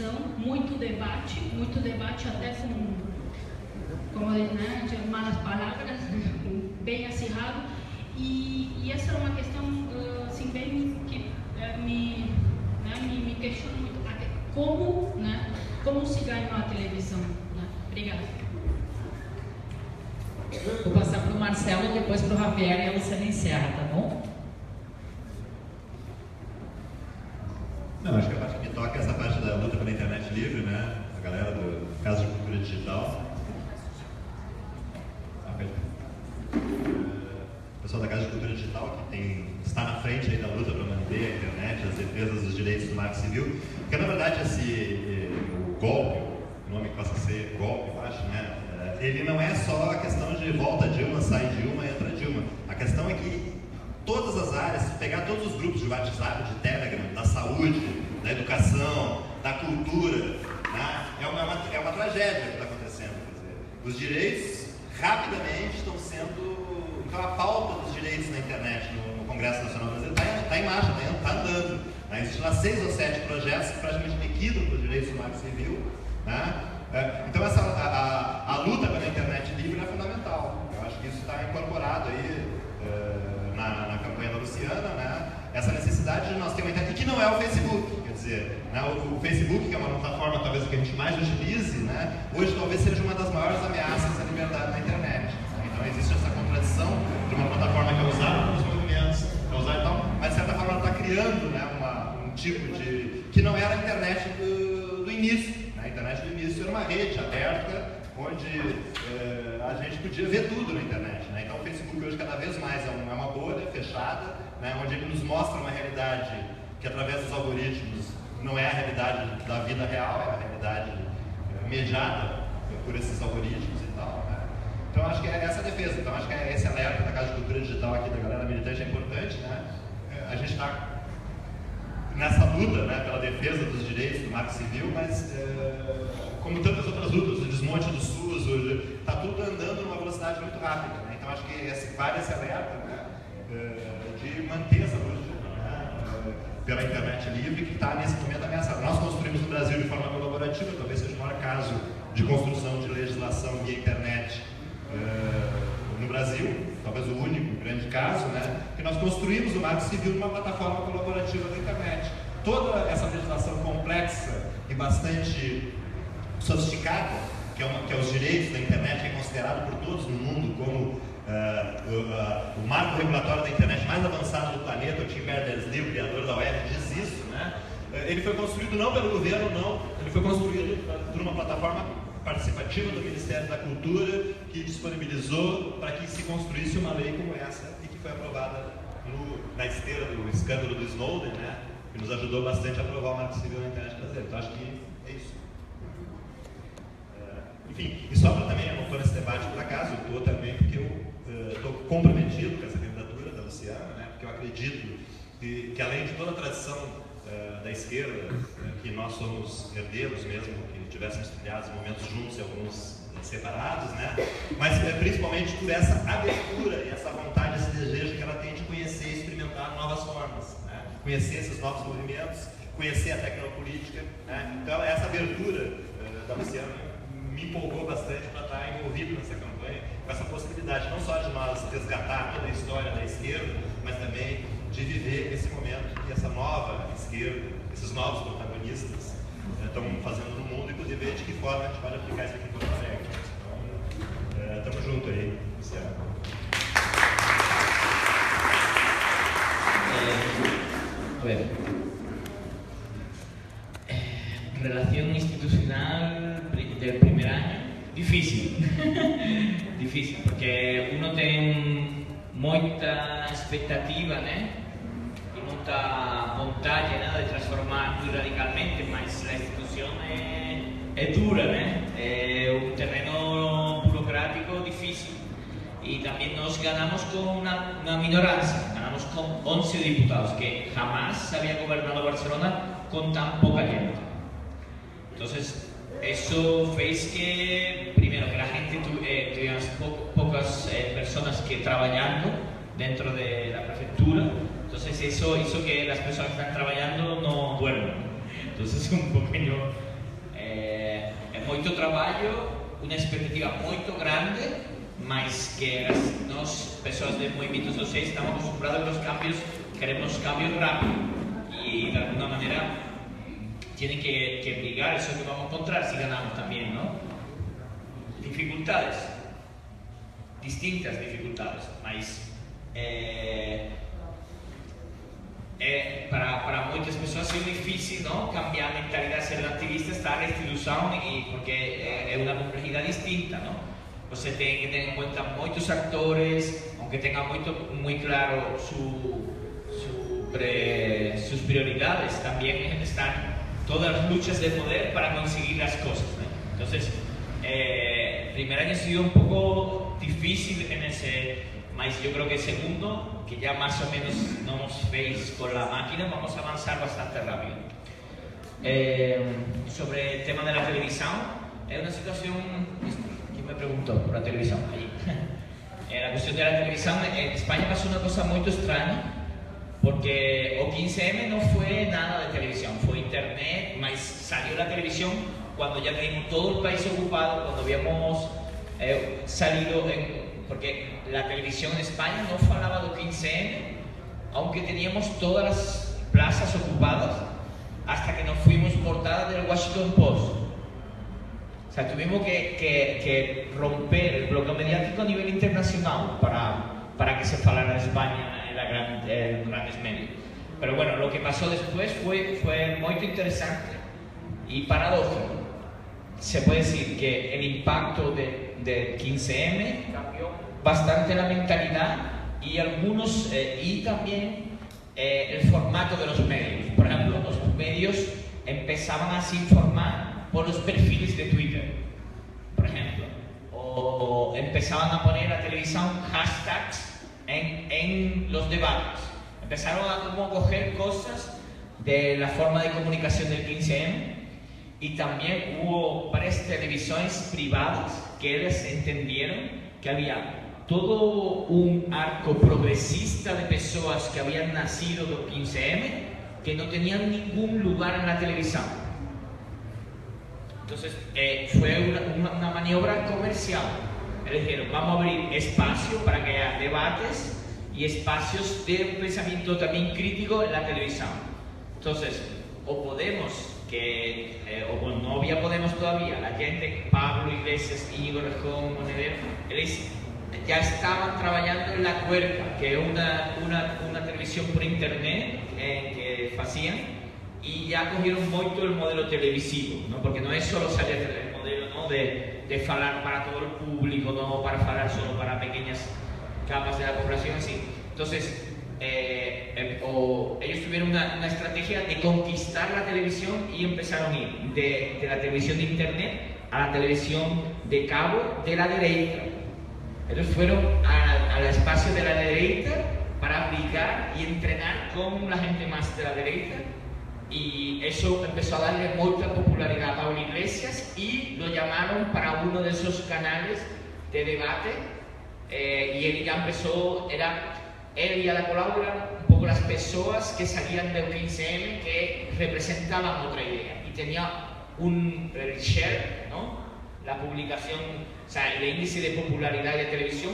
televisão, muito debate até com, como né, de malas palavras, bem acirrado, e essa é uma questão assim, bem que me questiona muito, até como se ganha a televisão, né? Obrigada. Vou passar para o Marcelo, depois para o Javier e a Luciana encerra, tá bom? Não, acho que a parte que me toca é essa parte da luta pela internet livre, né? A galera do Casa de Cultura Digital. O pessoal da Casa de Cultura Digital que está na frente aí da luta para manter a internet, as defesas dos direitos do marco civil, porque na verdade o golpe, o nome que possa ser golpe, eu acho, né? Ele não é só a questão de volta Dilma, sai Dilma, entra Dilma. A questão é que todas as áreas, se pegar todos os grupos de WhatsApp, de Telegram, da saúde, da educação, da cultura, né? É uma tragédia que está acontecendo. Quer dizer, os direitos rapidamente estão sendo... Então a pauta dos direitos na internet no Congresso Nacional Brasileiro está em marcha, está andando. Né? Existem lá 6 ou 7 projetos que praticamente liquidam os direitos do marco civil. Né? Então a luta pela internet livre é fundamental. Eu acho que isso está incorporado aí na campanha da Luciana, né? Essa necessidade de nós ter uma internet que não é o Facebook, quer dizer, né? O Facebook, que é uma plataforma talvez que a gente mais utilize, né? Hoje talvez seja uma das maiores ameaças à liberdade na internet. Né? Então existe essa contradição de uma plataforma que é usada pelos movimentos, mas de certa forma ela está criando, né, um tipo de... que não era a internet do início. A internet do início era uma rede aberta, onde a gente podia ver tudo na internet. Né? Então o Facebook hoje cada vez mais é uma bolha fechada, né? Onde ele nos mostra uma realidade que através dos algoritmos não é a realidade da vida real, é a realidade mediada por esses algoritmos e tal. Né? Então acho que é essa a defesa, então acho que esse alerta da Casa de Cultura Digital aqui da galera militante é importante. Né? A gente está nessa luta, né, pela defesa dos direitos do marco civil, mas como tantas outras lutas, o desmonte do SUS, está tudo andando numa velocidade muito rápida. Né? Então acho que vale esse alerta, né, de manter essa luta, né, pela internet livre, que está nesse momento ameaçada. Nós construímos no Brasil de forma colaborativa, talvez seja o maior caso de construção de legislação via internet no Brasil, talvez o único grande caso, né, que nós construímos o marco civil numa plataforma colaborativa da internet. Toda essa legislação complexa e bastante sofisticada, que é os direitos da internet, que é considerado por todos no mundo como o marco regulatório da internet mais avançado do planeta. O Tim Berners-Lee, o criador da web, diz isso, né? Ele foi construído não pelo governo, não, ele foi construído por uma plataforma participativa do Ministério da Cultura, que disponibilizou para que se construísse uma lei como essa e que foi aprovada na esteira do escândalo do Snowden, né? Que nos ajudou bastante a aprovar o marco civil na internet brasileira. Então acho que é isso. Enfim, e só para também, eu não estou nesse debate por acaso, eu estou também porque eu estou comprometido com essa candidatura da Luciana, né? Porque eu acredito que além de toda a tradição da esquerda, que nós somos herdeiros mesmo, que tivéssemos trilhados momentos juntos e alguns separados, né? Mas principalmente por essa abertura e essa vontade, esse desejo que ela tem de conhecer e experimentar novas formas, né? Conhecer esses novos movimentos, conhecer a tecnopolítica, né? Então essa abertura da Luciana me empolgou bastante para estar envolvido nessa campanha, com essa possibilidade não só de nós resgatar toda a história da esquerda, mas também de viver esse momento que essa nova esquerda, esses novos protagonistas estão fazendo no mundo, inclusive de que forma a gente pode aplicar isso aqui em Porto Alegre. Então, estamos juntos aí, Luciano. A ver, relación institucional del primer año, difícil, difícil, porque uno ten moita expectativa, né? E moita vontade, né, de transformar muy radicalmente, mas a institución é dura, né? É un terreno burocrático difícil. Y también nos ganamos con una minorancia, ganamos con 11 diputados, que jamás se había gobernado Barcelona con tan poca gente. Entonces, eso fez que, primero, que la gente tuviera pocas personas que trabajando dentro de la prefectura. Entonces, eso hizo que las personas que están trabajando no duerman. Entonces, un pequeño muito trabalho, uma expectativa muito grande, mas que nós, pessoas de movimentos sociais, estamos acostumbrados a los cambios, queremos cambios rápidos y de alguna manera tienen que brigar, eso que vamos a encontrar si ganamos también, ¿no? Dificultades, distintas dificultades, mas para muitas pessoas é difícil, não, cambiar a mentalidade, ser ativista, estar na instituição, porque é uma complexidade distinta, não? Você tem que ter em conta muitos atores, aunque tenha muito claro sus prioridades, também estão todas as lutas de poder para conseguir as coisas, né? Então, primeiro ano ha sido um pouco difícil en ese, mas eu creo que segundo, que ya más o menos nos veis con la máquina, vamos a avanzar bastante rápido. Sobre el tema de la televisión, es una situación, ¿quién me preguntó por la televisión? Allí. La cuestión de la televisión, en España pasó una cosa muy extraña, porque o 15M no fue nada de televisión, fue internet, mas salió la televisión cuando ya teníamos todo el país ocupado, cuando habíamos salido porque la televisión en España no falaba de 15M, aunque teníamos todas las plazas ocupadas, hasta que nos fuimos portada del Washington Post. O sea, tuvimos que romper el bloqueo mediático a nivel internacional para que se falara de España en los grandes medios. Pero bueno, lo que pasó después fue muy interesante y paradójico. Se puede decir que el impacto de 15M cambió bastante la mentalidad y y también el formato de los medios. Por ejemplo, los medios empezaban a se informar por los perfiles de Twitter, por ejemplo, o empezaban a poner a televisión hashtags en los debates. Empezaron a como coger cosas de la forma de comunicación del 15M. Y también hubo varias televisiones privadas que ellos entendieron que había todo un arco progresista de personas que habían nacido del 15M que no tenían ningún lugar en la televisión. Entonces fue una maniobra comercial. Ellos dijeron, vamos a abrir espacio para que haya debates y espacios de pensamiento también crítico en la televisión. Entonces, o podemos o no había Podemos todavía, la gente, Pablo Iglesias, Íñigo Rejón, Monedero, ellos ya estaban trabajando en La Cuerca, que es una televisión por internet que hacían, y ya cogieron mucho el modelo televisivo, ¿no? Porque no es solo salir el modelo, ¿no? de falar para todo el público, no para falar solo para pequeñas capas de la población, así. Entonces, ellos tuvieron una estrategia de conquistar la televisión y empezaron a ir de la televisión de internet a la televisión de cabo de la derecha. Ellos fueron al espacio de la derecha para aplicar y entrenar con la gente más de la derecha, y eso empezó a darle mucha popularidad a Pablo Iglesias y lo llamaron para uno de esos canales de debate, y él ya empezó, él y a la colaborar un poco las personas que salían del 15M que representaban otra idea y tenía el share, ¿no? La publicación, o sea, el índice de popularidad de televisión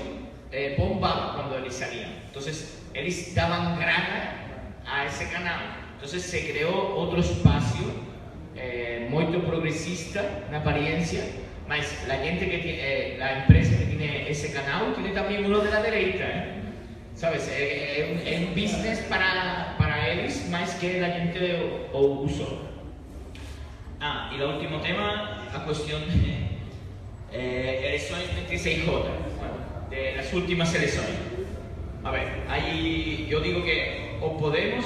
bombaba cuando él salía. Entonces, ellos daban grana a ese canal. Entonces se creó otro espacio muy progresista en apariencia, mas la gente que tiene, la empresa que tiene ese canal tiene también uno de la derecha, ¿sabes? Es un business para ellos más que la gente usó. Y el último tema, la cuestión de elecciones 26J, de las últimas elecciones. A ver, ahí yo digo que o Podemos,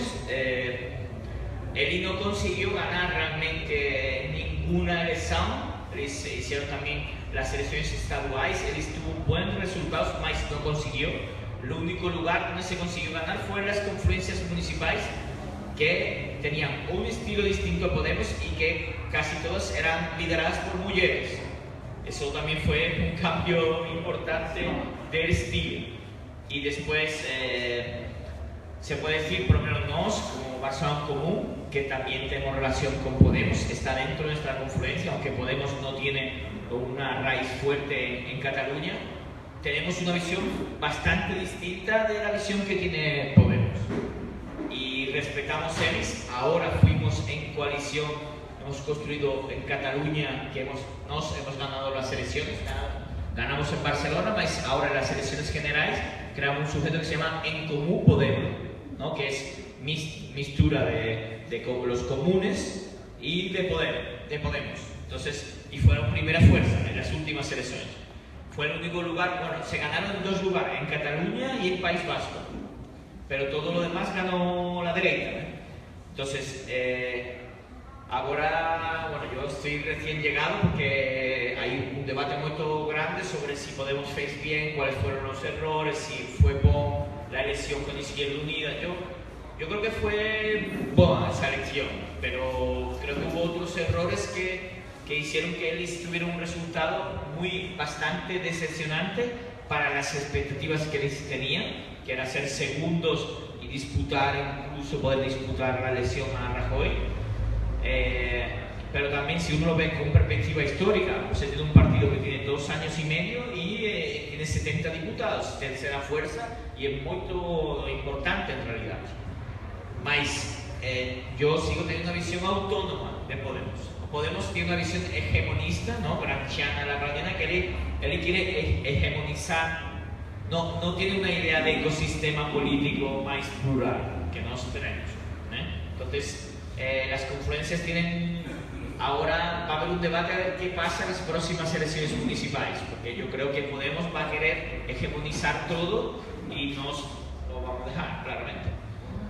él no consiguió ganar realmente ninguna elección. Se hicieron también las elecciones estaduales, él tuvo buenos resultados, mas no consiguió. El único lugar donde se consiguió ganar fue en las confluencias municipales, que tenían un estilo distinto a Podemos y que casi todas eran lideradas por mujeres. Eso también fue un cambio importante del estilo. Y después se puede decir, por lo menos nosotros, como Barcelona Común, que también tenemos relación con Podemos, que está dentro de nuestra confluencia, aunque Podemos no tiene tiene una raíz fuerte en Cataluña, tenemos una visión bastante distinta de la visión que tiene Podemos. Y respetamos ellos. Ahora fuimos en coalición, hemos construido en Cataluña, que hemos ganado las elecciones, ganamos en Barcelona, pero ahora en las elecciones generales creamos un sujeto que se llama En Comú Podem, ¿no? Que es mistura de los comunes y de Podemos. Entonces, y fueron primera fuerza en las últimas elecciones. Fue el único lugar, bueno, se ganaron en 2 lugares, en Cataluña y en País Vasco, pero todo lo demás ganó la derecha, ¿eh? Entonces, ahora, bueno, yo estoy recién llegado porque hay un debate muy grande sobre si Podemos fez bien, cuáles fueron los errores, si fue buena la elección con Izquierda Unida. Yo creo que fue buena esa elección, pero creo que hubo otros errores que hicieron que ellos tuvieran un resultado bastante decepcionante para las expectativas que ellos tenían, que era ser segundos y incluso poder disputar la elección a Rajoy. Pero también, si uno lo ve con perspectiva histórica, pues tiene un partido que tiene 2 años y medio y tiene 70 diputados, tercera fuerza, y es muy importante en realidad. Mas yo sigo teniendo una visión autónoma de Podemos. Podemos tiene una visión hegemonista, ¿no? Gramsciana, la Gramsciana, que él quiere hegemonizar, no tiene una idea de ecosistema político más plural que nosotros tenemos, ¿eh? Entonces, las confluencias tienen, ahora va a haber un debate a ver qué pasa en las próximas elecciones municipales, porque yo creo que Podemos va a querer hegemonizar todo y nos lo vamos a dejar, claramente.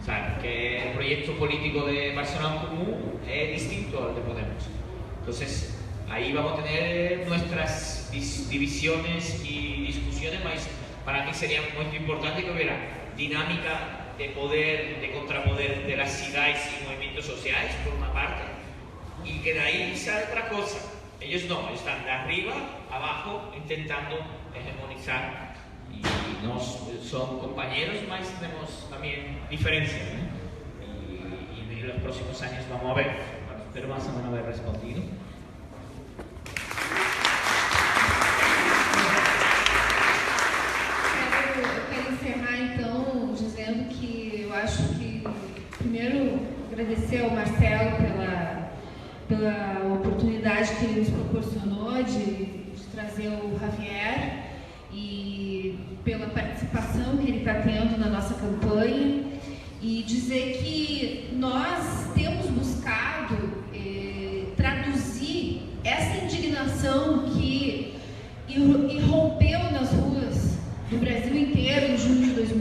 O sea, que el proyecto político de Barcelona en Comú es distinto al de Podemos. Entonces, ahí vamos a tener nuestras divisiones y discusiones, pero para mí sería muy importante que hubiera dinámica de poder, de contrapoder de las ciudades y movimientos sociales, por una parte, y que de ahí sale otra cosa. Ellos no, están de arriba, abajo, intentando hegemonizar. Y son compañeros, mas tenemos también diferencias, ¿eh? Y en los próximos años vamos a ver. Bueno, espero más o menos haber respondido. Eu quero encerrar então dizendo que eu acho que primeiro agradecer ao Marcelo pela oportunidade que ele nos proporcionou de trazer o Javier e pela participação que ele está tendo na nossa campanha, e dizer que nós temos buscado traduzir essa indignação que irrompeu nas ruas do Brasil inteiro em junho de 2013